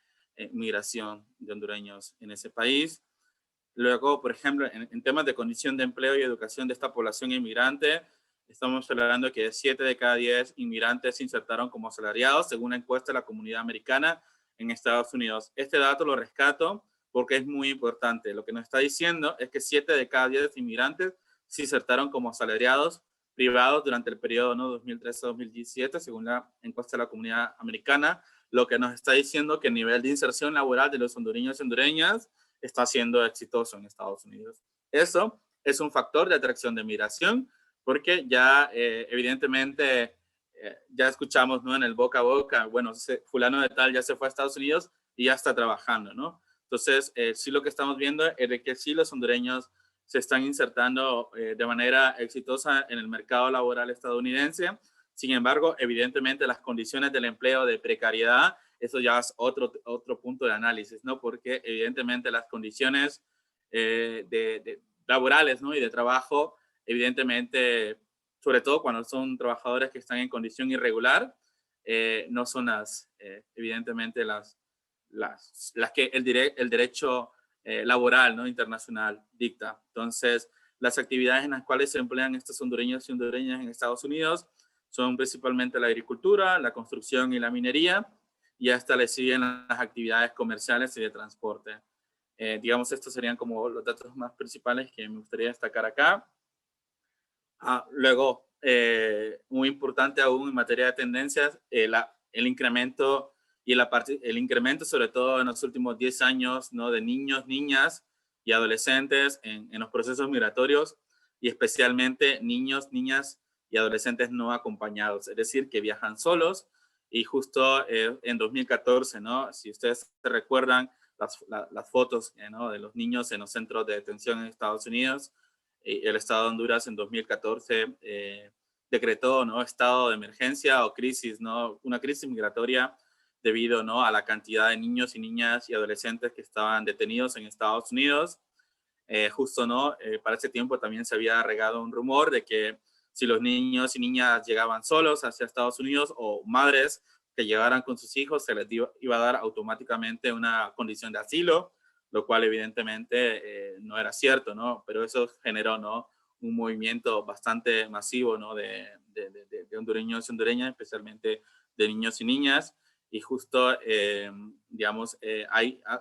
migración de hondureños en ese país. Luego, por ejemplo, en temas de condición de empleo y educación de esta población inmigrante, estamos hablando que 7 de cada 10 inmigrantes se insertaron como asalariados, según una encuesta de la Comunidad Americana en Estados Unidos. Este dato lo rescato porque es muy importante. Lo que nos está diciendo es que 7 de cada 10 inmigrantes se insertaron como asalariados privados durante el periodo, ¿no? 2013-2017, según la encuesta de la Comunidad Americana, lo que nos está diciendo que el nivel de inserción laboral de los hondureños y hondureñas está siendo exitoso en Estados Unidos. Eso es un factor de atracción de migración, porque ya evidentemente ya escuchamos, ¿no? En el boca a boca, bueno, fulano de tal ya se fue a Estados Unidos y ya está trabajando, ¿no? Entonces, sí lo que estamos viendo es de que sí los hondureños se están insertando de manera exitosa en el mercado laboral estadounidense. Sin embargo, evidentemente las condiciones del empleo de precariedad, eso ya es otro punto de análisis, ¿no? Porque evidentemente las condiciones laborales, ¿no? Y de trabajo, evidentemente, sobre todo cuando son trabajadores que están en condición irregular, no son evidentemente las que el derecho laboral, ¿no? Internacional dicta. Entonces, las actividades en las cuales se emplean estos hondureños y hondureñas en Estados Unidos son principalmente la agricultura, la construcción y la minería, y hasta le siguen las actividades comerciales y de transporte. Digamos, estos serían como los datos más principales que me gustaría destacar acá. Luego, muy importante aún en materia de tendencias, el incremento el incremento sobre todo en los últimos 10 años, ¿no? De niños, niñas y adolescentes en los procesos migratorios, y especialmente niños, niñas y adolescentes no acompañados, es decir, que viajan solos. Y justo en 2014, ¿no? Si ustedes se recuerdan las fotos, ¿no? De los niños en los centros de detención en Estados Unidos, el Estado de Honduras en 2014 decretó, ¿no? Estado de emergencia o crisis, ¿no? Una crisis migratoria debido, ¿no? A la cantidad de niños y niñas y adolescentes que estaban detenidos en Estados Unidos. Justo, ¿no? Para ese tiempo también se había regado un rumor de que si los niños y niñas llegaban solos hacia Estados Unidos, o madres que llegaran con sus hijos, se les iba a dar automáticamente una condición de asilo, lo cual evidentemente no era cierto, ¿no? Pero eso generó, ¿no? Un movimiento bastante masivo, ¿no? De hondureños y hondureñas, especialmente de niños y niñas. Y justo, digamos,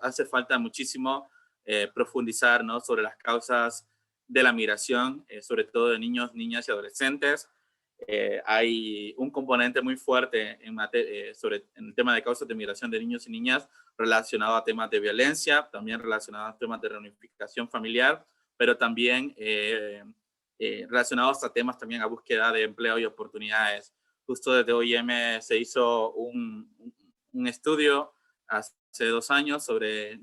hace falta muchísimo profundizar, ¿no? Sobre las causas de la migración, sobre todo de niños, niñas y adolescentes. Hay un componente muy fuerte en el tema de causas de migración de niños y niñas relacionado a temas de violencia, también relacionado a temas de reunificación familiar, pero también relacionados a temas también a búsqueda de empleo y oportunidades. Justo desde OIM se hizo un estudio hace 2 años sobre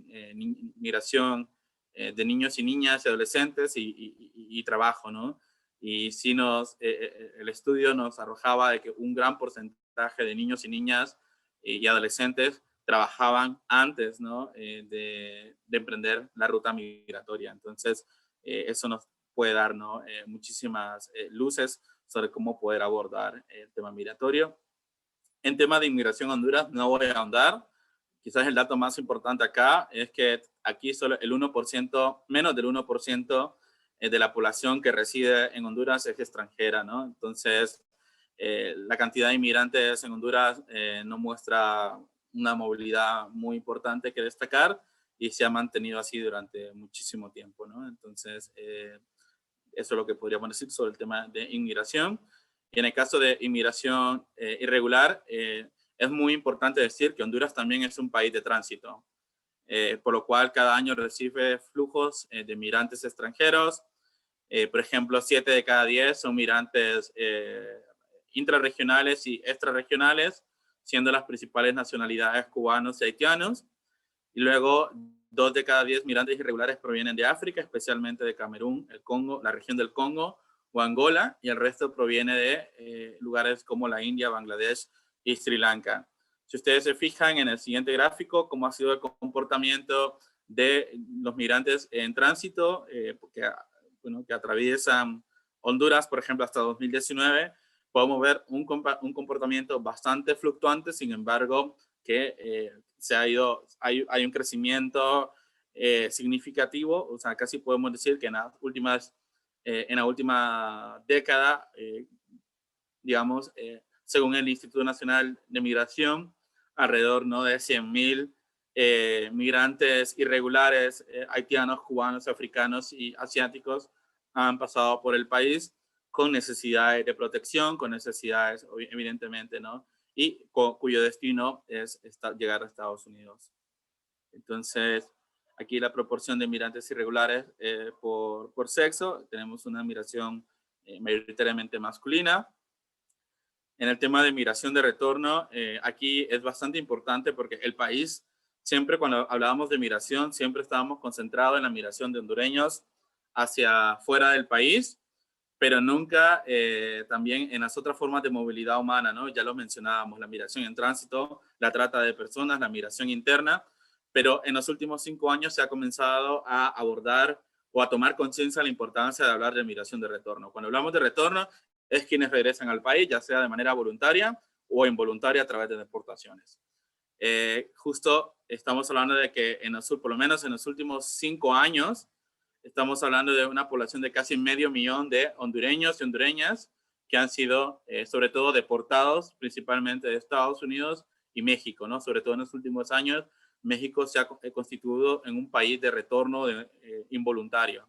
migración de niños y niñas y adolescentes y trabajo, ¿no? Y sí el estudio nos arrojaba de que un gran porcentaje de niños y niñas y adolescentes trabajaban antes, ¿no? De emprender la ruta migratoria. Entonces, eso nos puede dar, ¿no? Muchísimas luces sobre cómo poder abordar el tema migratorio. En tema de inmigración a Honduras, no voy a ahondar. Quizás el dato más importante acá es que aquí solo el 1%, menos del 1% de la población que reside en Honduras es extranjera, ¿no? Entonces, la cantidad de inmigrantes en Honduras no muestra una movilidad muy importante que destacar, y se ha mantenido así durante muchísimo tiempo, ¿no? Entonces, eso es lo que podríamos decir sobre el tema de inmigración. Y en el caso de inmigración irregular, es muy importante decir que Honduras también es un país de tránsito, por lo cual cada año recibe flujos de migrantes extranjeros. Por ejemplo, 7 de cada 10 son migrantes intrarregionales y extrarregionales, siendo las principales nacionalidades cubanos y haitianos. Y luego 2 de cada 10 migrantes irregulares provienen de África, especialmente de Camerún, el Congo, la región del Congo o Angola, y el resto proviene de lugares como la India, Bangladesh y Sri Lanka. Si ustedes se fijan en el siguiente gráfico, cómo ha sido el comportamiento de los migrantes en tránsito, que atraviesan Honduras, por ejemplo, hasta 2019, podemos ver un comportamiento bastante fluctuante. Sin embargo, que hay un crecimiento significativo. O sea, casi podemos decir que en la última década, digamos, según el Instituto Nacional de Migración, alrededor, ¿no?, de 100,000 migrantes irregulares haitianos, cubanos, africanos y asiáticos han pasado por el país, con necesidades de protección, con necesidades, evidentemente, ¿no? Y cuyo destino es llegar a Estados Unidos. Entonces, aquí la proporción de migrantes irregulares por sexo, tenemos una migración mayoritariamente masculina. En el tema de migración de retorno, aquí es bastante importante porque el país, siempre cuando hablábamos de migración, siempre estábamos concentrados en la migración de hondureños hacia fuera del país, pero nunca también en las otras formas de movilidad humana, ¿no? Ya lo mencionábamos, la migración en tránsito, la trata de personas, la migración interna, pero en los últimos 5 años se ha comenzado a abordar o a tomar conciencia de la importancia de hablar de migración de retorno. Cuando hablamos de retorno, es quienes regresan al país, ya sea de manera voluntaria o involuntaria a través de deportaciones. Justo estamos hablando de que por lo menos en los últimos 5 años, estamos hablando de una población de casi 500,000 de hondureños y hondureñas que han sido, sobre todo, deportados principalmente de Estados Unidos y México, ¿no? Sobre todo en los últimos años, México se ha constituido en un país de retorno involuntario.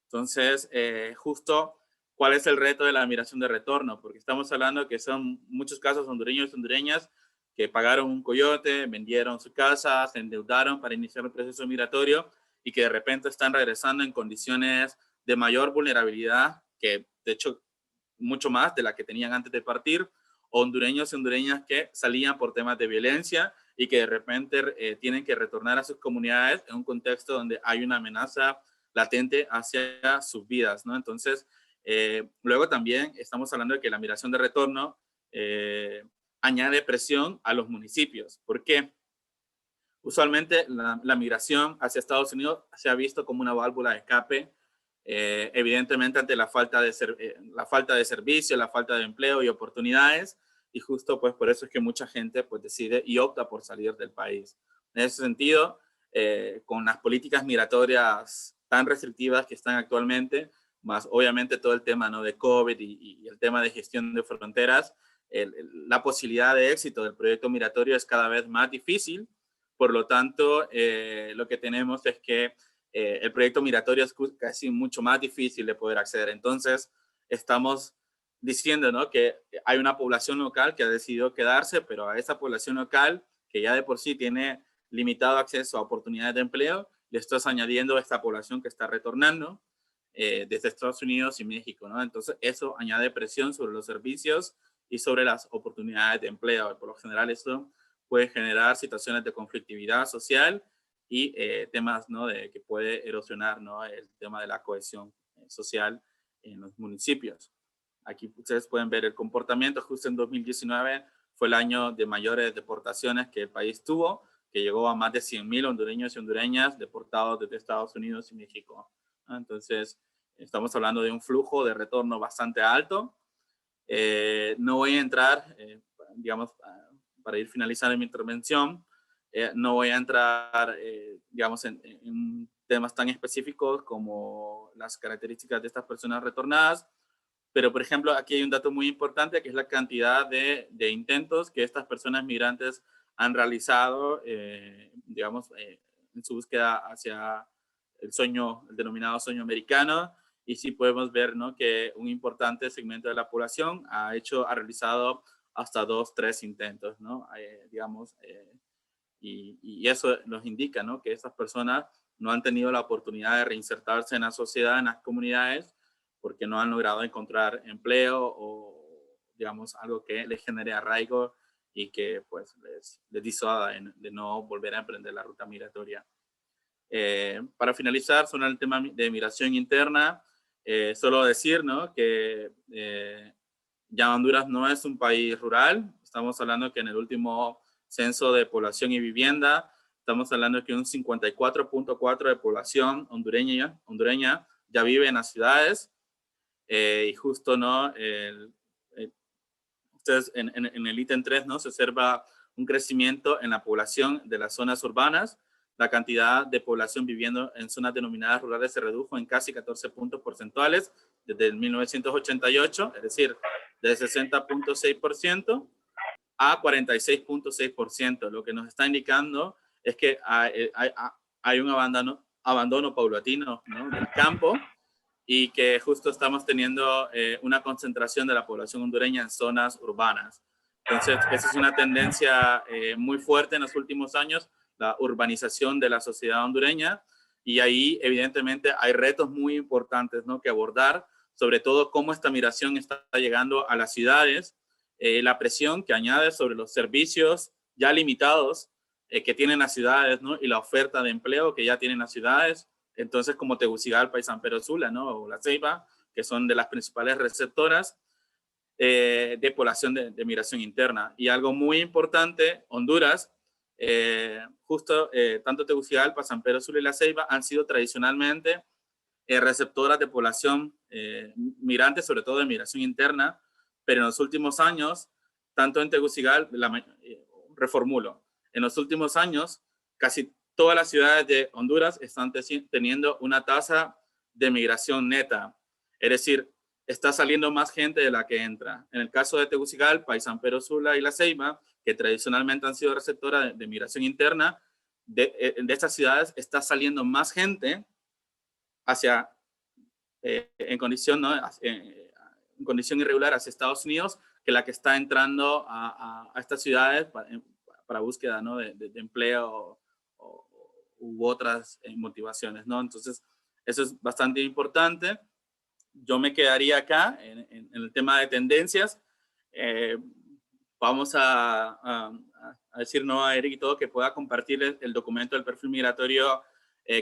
Entonces, justo, ¿cuál es el reto de la migración de retorno? Porque estamos hablando que son muchos casos hondureños y hondureñas que pagaron un coyote, vendieron su casa, se endeudaron para iniciar el proceso migratorio y que de repente están regresando en condiciones de mayor vulnerabilidad, que de hecho mucho más de la que tenían antes de partir, hondureños y hondureñas que salían por temas de violencia y que de repente tienen que retornar a sus comunidades en un contexto donde hay una amenaza latente hacia sus vidas, ¿no? Entonces, luego también estamos hablando de que la migración de retorno añade presión a los municipios. ¿Por qué? Usualmente la migración hacia Estados Unidos se ha visto como una válvula de escape, evidentemente ante la falta de servicio, la falta de empleo y oportunidades, y justo pues por eso es que mucha gente pues decide y opta por salir del país. En ese sentido, con las políticas migratorias tan restrictivas que están actualmente, más obviamente todo el tema, ¿no?, de COVID y el tema de gestión de fronteras, la posibilidad de éxito del proyecto migratorio es cada vez más difícil. Por lo tanto, lo que tenemos es que el proyecto migratorio es casi mucho más difícil de poder acceder. Entonces, estamos diciendo, ¿no?, que hay una población local que ha decidido quedarse, pero a esa población local, que ya de por sí tiene limitado acceso a oportunidades de empleo, le estás añadiendo a esta población que está retornando desde Estados Unidos y México, ¿no? Entonces, eso añade presión sobre los servicios y sobre las oportunidades de empleo. Por lo general, eso puede generar situaciones de conflictividad social y temas, ¿no?, de que puede erosionar, ¿no?, el tema de la cohesión social en los municipios. Aquí ustedes pueden ver el comportamiento. Justo en 2019 fue el año de mayores deportaciones que el país tuvo, que llegó a más de 100,000 hondureños y hondureñas deportados desde Estados Unidos y México. Entonces, estamos hablando de un flujo de retorno bastante alto. No voy a entrar, digamos, para ir finalizando mi intervención, no voy a entrar, digamos, en temas tan específicos como las características de estas personas retornadas, pero, por ejemplo, aquí hay un dato muy importante, que es la cantidad de intentos que estas personas migrantes han realizado, digamos, en su búsqueda hacia el denominado sueño americano. Y sí podemos ver, ¿no?, que un importante segmento de la población ha realizado hasta 2, 3 intentos, ¿no? Digamos, y eso nos indica, ¿no?, que estas personas no han tenido la oportunidad de reinsertarse en la sociedad, en las comunidades, porque no han logrado encontrar empleo o, digamos, algo que les genere arraigo y que pues les disuada de no volver a emprender la ruta migratoria. Para finalizar, sobre el tema de migración interna, solo decir, ¿no?, que ya Honduras no es un país rural. Estamos hablando que en el último censo de población y vivienda, estamos hablando que un 54.4% de población hondureña ya vive en las ciudades. Y justo, ¿no?, ustedes en el ítem 3, ¿no?, se observa un crecimiento en la población de las zonas urbanas. La cantidad de población viviendo en zonas denominadas rurales se redujo en casi 14 puntos porcentuales desde el 1988, es decir, de 60.6% a 46.6%. Lo que nos está indicando es que hay un abandono paulatino, ¿no?, del campo, y que justo estamos teniendo una concentración de la población hondureña en zonas urbanas. Entonces, esa es una tendencia muy fuerte en los últimos años, la urbanización de la sociedad hondureña, y ahí evidentemente hay retos muy importantes, ¿no?, que abordar, sobre todo cómo esta migración está llegando a las ciudades, la presión que añade sobre los servicios ya limitados que tienen las ciudades, ¿no?, y la oferta de empleo que ya tienen las ciudades. Entonces, como Tegucigalpa y San Pedro Sula, ¿no?, o La Ceiba, que son de las principales receptoras de población de migración interna. Y algo muy importante, Honduras, justo tanto Tegucigalpa, San Pedro Sula y La Ceiba han sido tradicionalmente receptoras de población migrante, sobre todo de migración interna, pero en los últimos años, tanto en Tegucigalpa, reformulo, en los últimos años, casi todas las ciudades de Honduras están teniendo una tasa de migración neta, es decir, está saliendo más gente de la que entra. En el caso de Tegucigalpa y San Pedro Sula y La Ceiba, que tradicionalmente han sido receptoras de migración interna, de estas ciudades está saliendo más gente hacia, en condición, ¿no?, en condición irregular hacia Estados Unidos, que la que está entrando a estas ciudades para búsqueda, ¿no?, de empleo u otras motivaciones, ¿no? Entonces, eso es bastante importante. Yo me quedaría acá en el tema de tendencias. Vamos a decir no a Eric y todo que pueda compartir el documento del perfil migratorio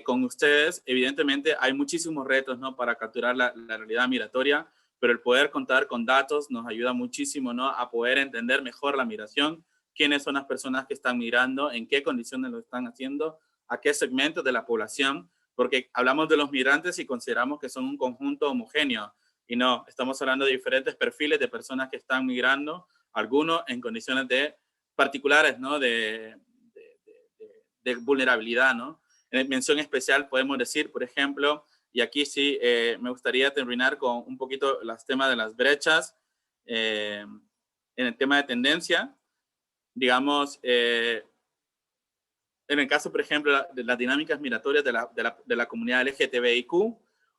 con ustedes. Evidentemente hay muchísimos retos, ¿no?, para capturar la realidad migratoria, pero el poder contar con datos nos ayuda muchísimo, ¿no?, a poder entender mejor la migración, quiénes son las personas que están migrando, en qué condiciones lo están haciendo, a qué segmentos de la población, porque hablamos de los migrantes y consideramos que son un conjunto homogéneo, y no, estamos hablando de diferentes perfiles de personas que están migrando, algunos en condiciones particulares, ¿no?, de vulnerabilidad, ¿no? En mención especial podemos decir, por ejemplo, y aquí sí me gustaría terminar con un poquito los temas de las brechas, en el tema de tendencia, digamos, en el caso, por ejemplo, de las dinámicas migratorias de la comunidad LGTBIQ,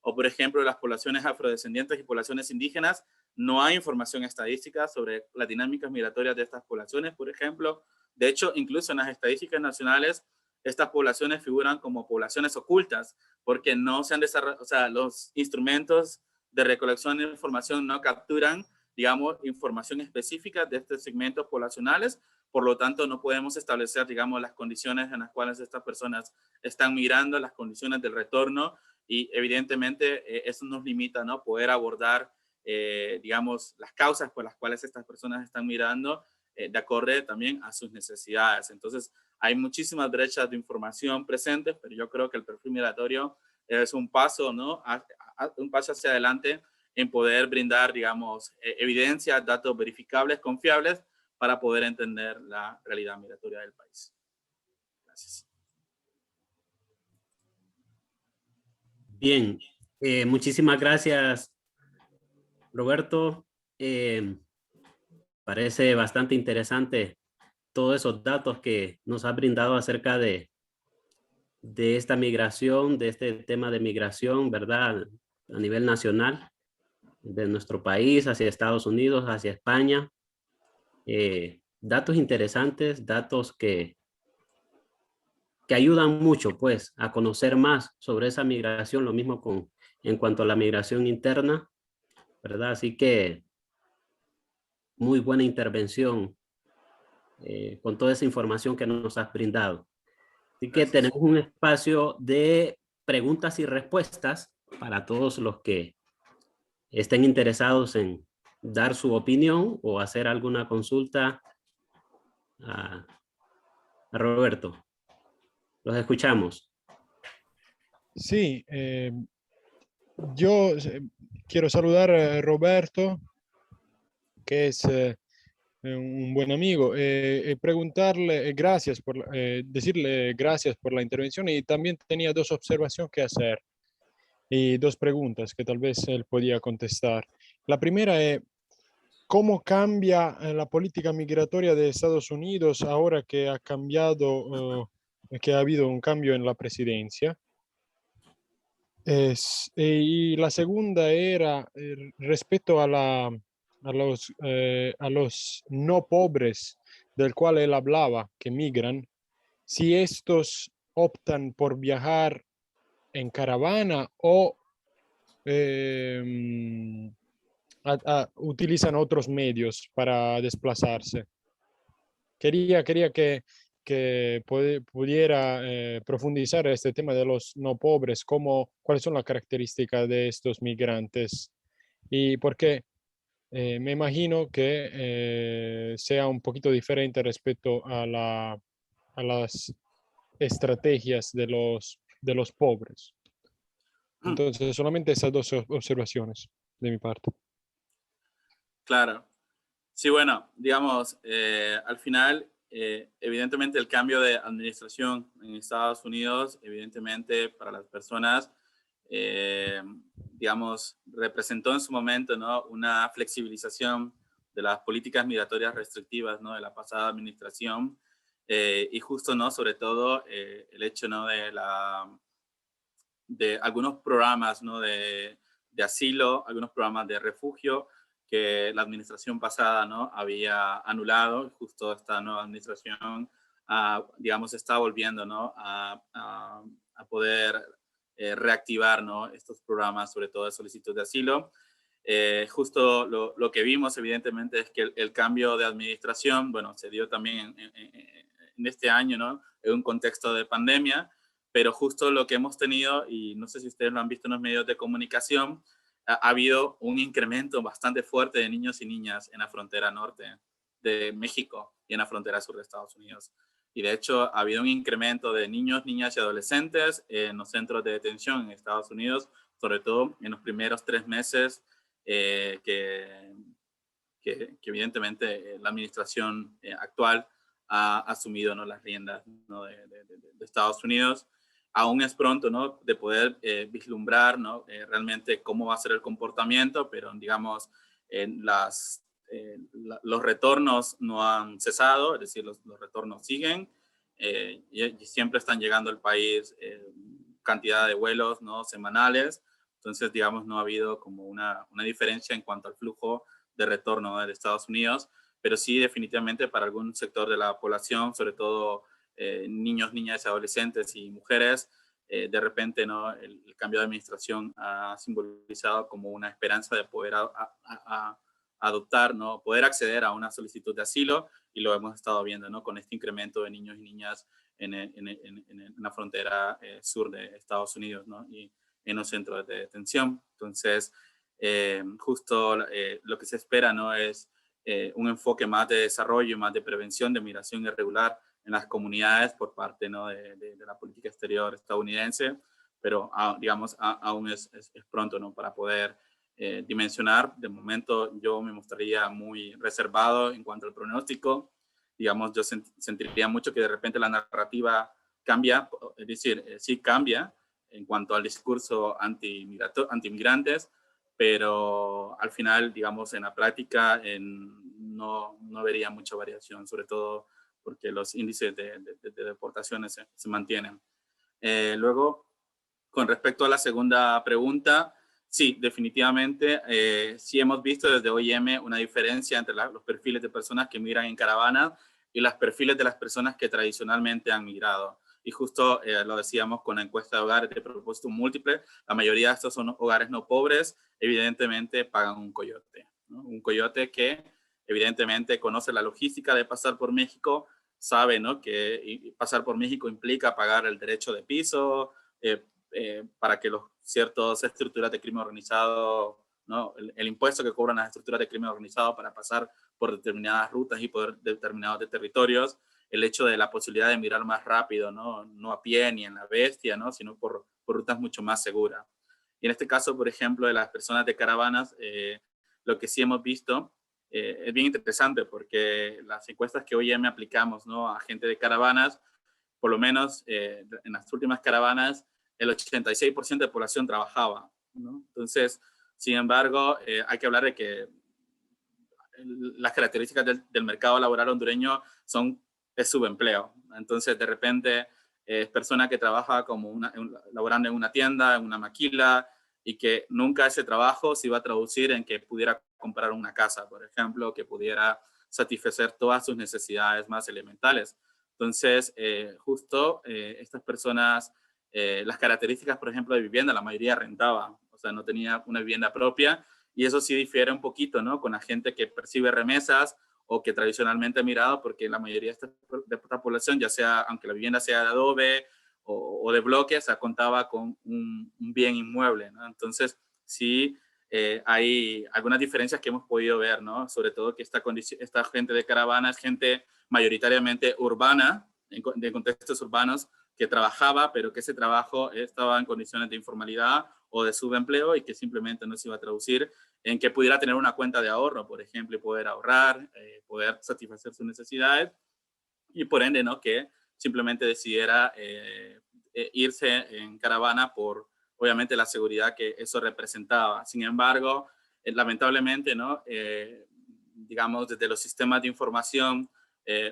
o por ejemplo, las poblaciones afrodescendientes y poblaciones indígenas, no hay información estadística sobre las dinámicas migratorias de estas poblaciones, por ejemplo. De hecho, incluso en las estadísticas nacionales, estas poblaciones figuran como poblaciones ocultas, porque no se han desarrollado, o sea, los instrumentos de recolección de información no capturan, digamos, información específica de estos segmentos poblacionales. Por lo tanto, no podemos establecer, digamos, las condiciones en las cuales estas personas están migrando, las condiciones del retorno, y evidentemente eso nos limita, ¿no?, poder abordar, digamos, las causas por las cuales estas personas están migrando, de acuerdo también a sus necesidades. Entonces, hay muchísimas brechas de información presentes, pero yo creo que el perfil migratorio es un paso, ¿no?, un paso hacia adelante en poder brindar, digamos, evidencia, datos verificables, confiables, para poder entender la realidad migratoria del país. Gracias. Bien, muchísimas gracias, Roberto. Parece bastante interesante todos esos datos que nos ha brindado acerca de esta migración, de este tema de migración, ¿verdad?, a nivel nacional, de nuestro país hacia Estados Unidos, hacia España. Datos interesantes, datos que ayudan mucho, pues, a conocer más sobre esa migración, lo mismo en cuanto a la migración interna, ¿verdad? Así que muy buena intervención con toda esa información que nos has brindado. Así que tenemos un espacio de preguntas y respuestas para todos los que estén interesados en dar su opinión o hacer alguna consulta a Roberto. Los escuchamos. Sí, yo quiero saludar a Roberto, que es un buen amigo, preguntarle gracias decirle gracias por la intervención, y también tenía dos observaciones que hacer y dos preguntas que tal vez él podía contestar. La primera es, ¿cómo cambia la política migratoria de Estados Unidos ahora que ha cambiado, que ha habido un cambio en la presidencia? Y la segunda era respecto a los no pobres del cual él hablaba, que migran, si estos optan por viajar en caravana o eh, utilizan otros medios para desplazarse. Quería que pudiera profundizar este tema de los no pobres, cuáles son las características de estos migrantes y por qué me imagino que sea un poquito diferente respecto a las estrategias de los pobres. Entonces, solamente esas dos observaciones de mi parte. Claro. Sí, bueno, digamos, al final, evidentemente el cambio de administración en Estados Unidos, evidentemente para las personas, digamos, representó en su momento, ¿no?, una flexibilización de las políticas migratorias restrictivas, ¿no?, de la pasada administración, y justo, ¿no?, sobre todo el hecho, ¿no?, de algunos programas, ¿no?, de asilo, algunos programas de refugio que la administración pasada, ¿no?, había anulado. Justo esta nueva administración, digamos, está volviendo, ¿no?, a poder reactivar, ¿no?, estos programas, sobre todo de solicitud de asilo. Justo lo que vimos, evidentemente, es que el cambio de administración, bueno, se dio también en este año, ¿no?, en un contexto de pandemia, pero justo lo que hemos tenido, y no sé si ustedes lo han visto en los medios de comunicación, ha habido un incremento bastante fuerte de niños y niñas en la frontera norte de México y en la frontera sur de Estados Unidos. Y de hecho ha habido un incremento de niños, niñas y adolescentes en los centros de detención en Estados Unidos, sobre todo en los primeros 3 meses que evidentemente la administración actual ha asumido, ¿no?, las riendas, ¿no?, de Estados Unidos. Aún es pronto, ¿no?, de poder vislumbrar, ¿no?, realmente cómo va a ser el comportamiento, pero digamos, los retornos no han cesado, es decir, los retornos siguen y siempre están llegando al país cantidad de vuelos, ¿no?, semanales. Entonces, digamos, no ha habido como una diferencia en cuanto al flujo de retorno de Estados Unidos, pero sí definitivamente para algún sector de la población, sobre todo niños, niñas, adolescentes y mujeres, de repente, ¿no?, el cambio de administración ha simbolizado como una esperanza de poder adoptar, ¿no?, poder acceder a una solicitud de asilo, y lo hemos estado viendo, ¿no?, con este incremento de niños y niñas en la frontera sur de Estados Unidos, ¿no?, y en los centros de detención. Entonces, justo lo que se espera, ¿no?, es un enfoque más de desarrollo y más de prevención de migración irregular en las comunidades por parte, ¿no?, de la política exterior estadounidense, pero digamos, aún es pronto, ¿no?, para poder dimensionar. De momento yo me mostraría muy reservado en cuanto al pronóstico. Digamos, yo sentiría mucho que de repente la narrativa cambia, es decir, sí cambia en cuanto al discurso anti-migrantes, pero al final, digamos, en la práctica no vería mucha variación, sobre todo porque los índices de deportaciones se mantienen. Luego, con respecto a la segunda pregunta, sí, definitivamente, sí hemos visto desde OIM una diferencia entre los perfiles de personas que migran en caravana y los perfiles de las personas que tradicionalmente han migrado. Y justo lo decíamos con la encuesta de hogares de propósito múltiple, la mayoría de estos son hogares no pobres, evidentemente pagan un coyote, ¿no? Un coyote que evidentemente conoce la logística de pasar por México, sabe, ¿no?, que pasar por México implica pagar el derecho de piso, para que los ciertas estructuras de crimen organizado, ¿no?, el impuesto que cobran las estructuras de crimen organizado para pasar por determinadas rutas y por determinados territorios, el hecho de la posibilidad de migrar más rápido, no a pie ni en la bestia, ¿no?, sino por rutas mucho más seguras. Y en este caso, por ejemplo, de las personas de caravanas, lo que sí hemos visto es bien interesante porque las encuestas que hoy ya me aplicamos, ¿no?, a gente de caravanas, por lo menos en las últimas caravanas, el 86% de población trabajaba, ¿no? Entonces, sin embargo, hay que hablar de que las características del mercado laboral hondureño es subempleo. Entonces, de repente, persona que trabaja como laborando en una tienda, en una maquila, y que nunca ese trabajo se iba a traducir en que pudiera comprar una casa, por ejemplo, que pudiera satisfacer todas sus necesidades más elementales. Entonces, justo estas personas, las características, por ejemplo, de vivienda, la mayoría rentaba, o sea, no tenía una vivienda propia, y eso sí difiere un poquito, ¿no? Con la gente que percibe remesas o que tradicionalmente ha mirado, porque la mayoría de esta población, ya sea, aunque la vivienda sea de adobe o de bloques, o sea, contaba con un bien inmueble, ¿no? Entonces, sí, hay algunas diferencias que hemos podido ver, ¿no? Sobre todo que esta gente de caravana es gente mayoritariamente urbana, de contextos urbanos, que trabajaba, pero que ese trabajo estaba en condiciones de informalidad o de subempleo y que simplemente no se iba a traducir en que pudiera tener una cuenta de ahorro, por ejemplo, y poder ahorrar, poder satisfacer sus necesidades, y por ende, ¿no? Que simplemente decidiera irse en caravana por, obviamente, la seguridad que eso representaba. Sin embargo, lamentablemente, ¿no? Digamos, desde los sistemas de información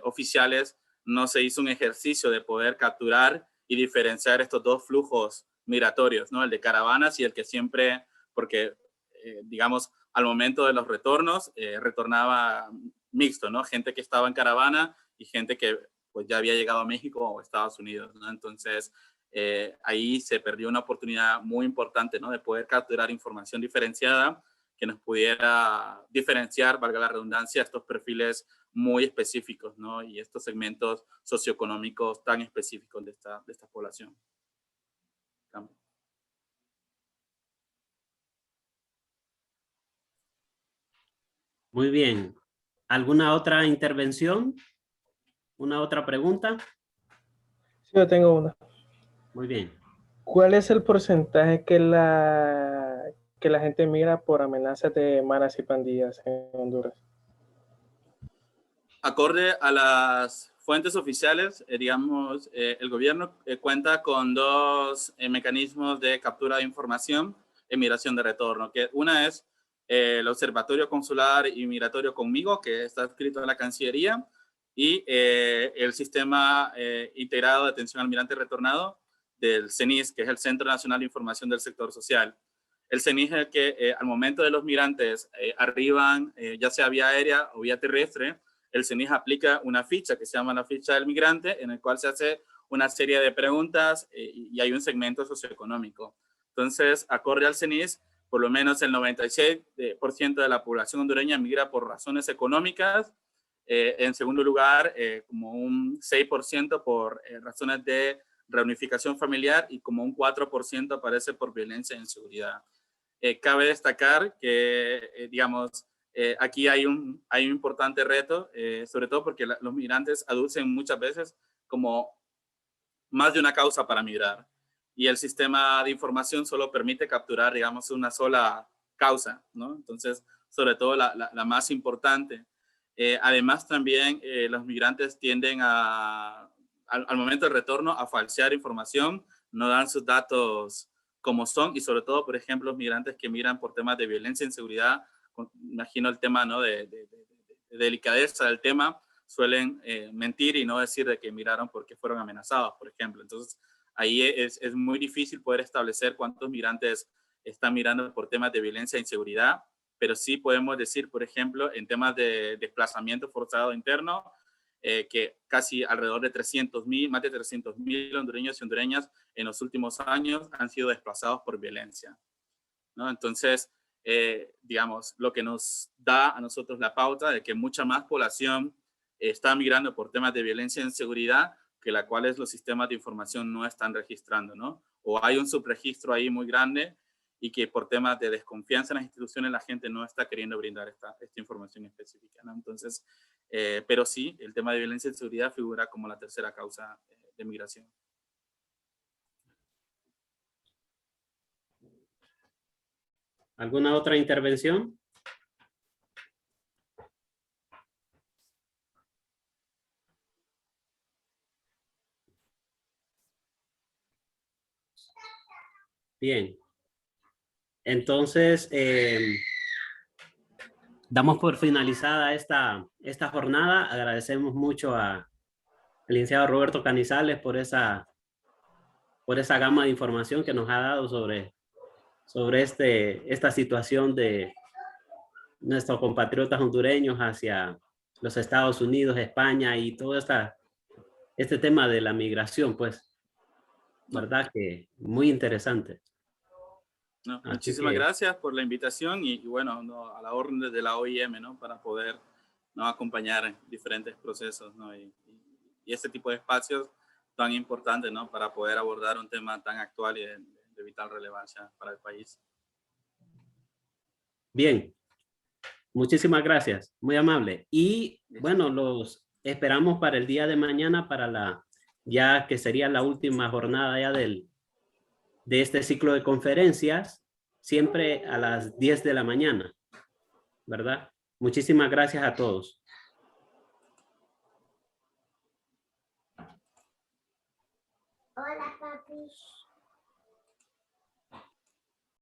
oficiales, no se hizo un ejercicio de poder capturar y diferenciar estos dos flujos migratorios, ¿no? El de caravanas y el que siempre, porque, digamos, al momento de los retornos, retornaba mixto, ¿no? Gente que estaba en caravana y gente que pues ya había llegado a México o Estados Unidos, ¿no? Entonces, ahí se perdió una oportunidad muy importante, ¿no? De poder capturar información diferenciada que nos pudiera diferenciar, valga la redundancia, estos perfiles muy específicos, ¿no? Y estos segmentos socioeconómicos tan específicos de esta población. Muy bien. ¿Alguna otra intervención? ¿Una otra pregunta? Sí, yo tengo una. Muy bien. ¿Cuál es el porcentaje que la gente migra por amenazas de maras y pandillas en Honduras? Acorde a las fuentes oficiales, digamos, el gobierno cuenta con dos mecanismos de captura de información en migración de retorno, que una es el Observatorio Consular y Migratorio Conmigo, que está adscrito a la Cancillería, y el Sistema Integrado de Atención al Migrante Retornado del CENIS, que es el Centro Nacional de Información del Sector Social. El CENIS es el que al momento de los migrantes arriban, ya sea vía aérea o vía terrestre, el CENIS aplica una ficha que se llama la ficha del migrante, en el cual se hace una serie de preguntas y hay un segmento socioeconómico. Entonces, acorde al CENIS, por lo menos el 96% de la población hondureña migra por razones económicas. En segundo lugar, como un 6% por razones de reunificación familiar y como un 4% aparece por violencia e inseguridad. Cabe destacar que, digamos, aquí hay un importante reto, sobre todo porque los migrantes aducen muchas veces como más de una causa para migrar. Y el sistema de información solo permite capturar, digamos, una sola causa, ¿no? Entonces, sobre todo la más importante. Además, también los migrantes tienden al momento del retorno a falsear información, no dan sus datos como son, y sobre todo, por ejemplo, los migrantes que migran por temas de violencia e inseguridad, imagino el tema, ¿no? de delicadeza del tema, suelen mentir y no decir de que emigraron porque fueron amenazados, por ejemplo. Entonces, ahí es muy difícil poder establecer cuántos migrantes están migrando por temas de violencia e inseguridad, pero sí podemos decir, por ejemplo, en temas de desplazamiento forzado interno, que casi alrededor de 300.000, más de 300.000 hondureños y hondureñas en los últimos años han sido desplazados por violencia, ¿no? Entonces, digamos, lo que nos da a nosotros la pauta de que mucha más población está migrando por temas de violencia e inseguridad, que la cuales los sistemas de información no están registrando, ¿no? O hay un subregistro ahí muy grande y que por temas de desconfianza en las instituciones la gente no está queriendo brindar esta información específica, ¿no? Entonces, pero sí, el tema de violencia e inseguridad figura como la tercera causa de migración. ¿Alguna otra intervención? Bien. Entonces, damos por finalizada esta jornada. Agradecemos mucho al licenciado Roberto Canizales por esa por esa gama de información que nos ha dado sobre esta situación de nuestros compatriotas hondureños hacia los Estados Unidos, España y todo este tema de la migración, pues, ¿verdad? Que muy interesante. No, Así muchísimas que- gracias por la invitación y bueno, no, a la orden de la OIM, ¿no? Para poder, ¿no? acompañar en diferentes procesos, ¿no? Y este tipo de espacios tan importantes, ¿no? Para poder abordar un tema tan actual y de vital relevancia para el país. Bien, muchísimas gracias, muy amable. Y bueno, los esperamos para el día de mañana, ya que sería la última jornada ya de este ciclo de conferencias, siempre a las 10 de la mañana, ¿verdad? Muchísimas gracias a todos. Hola, papi.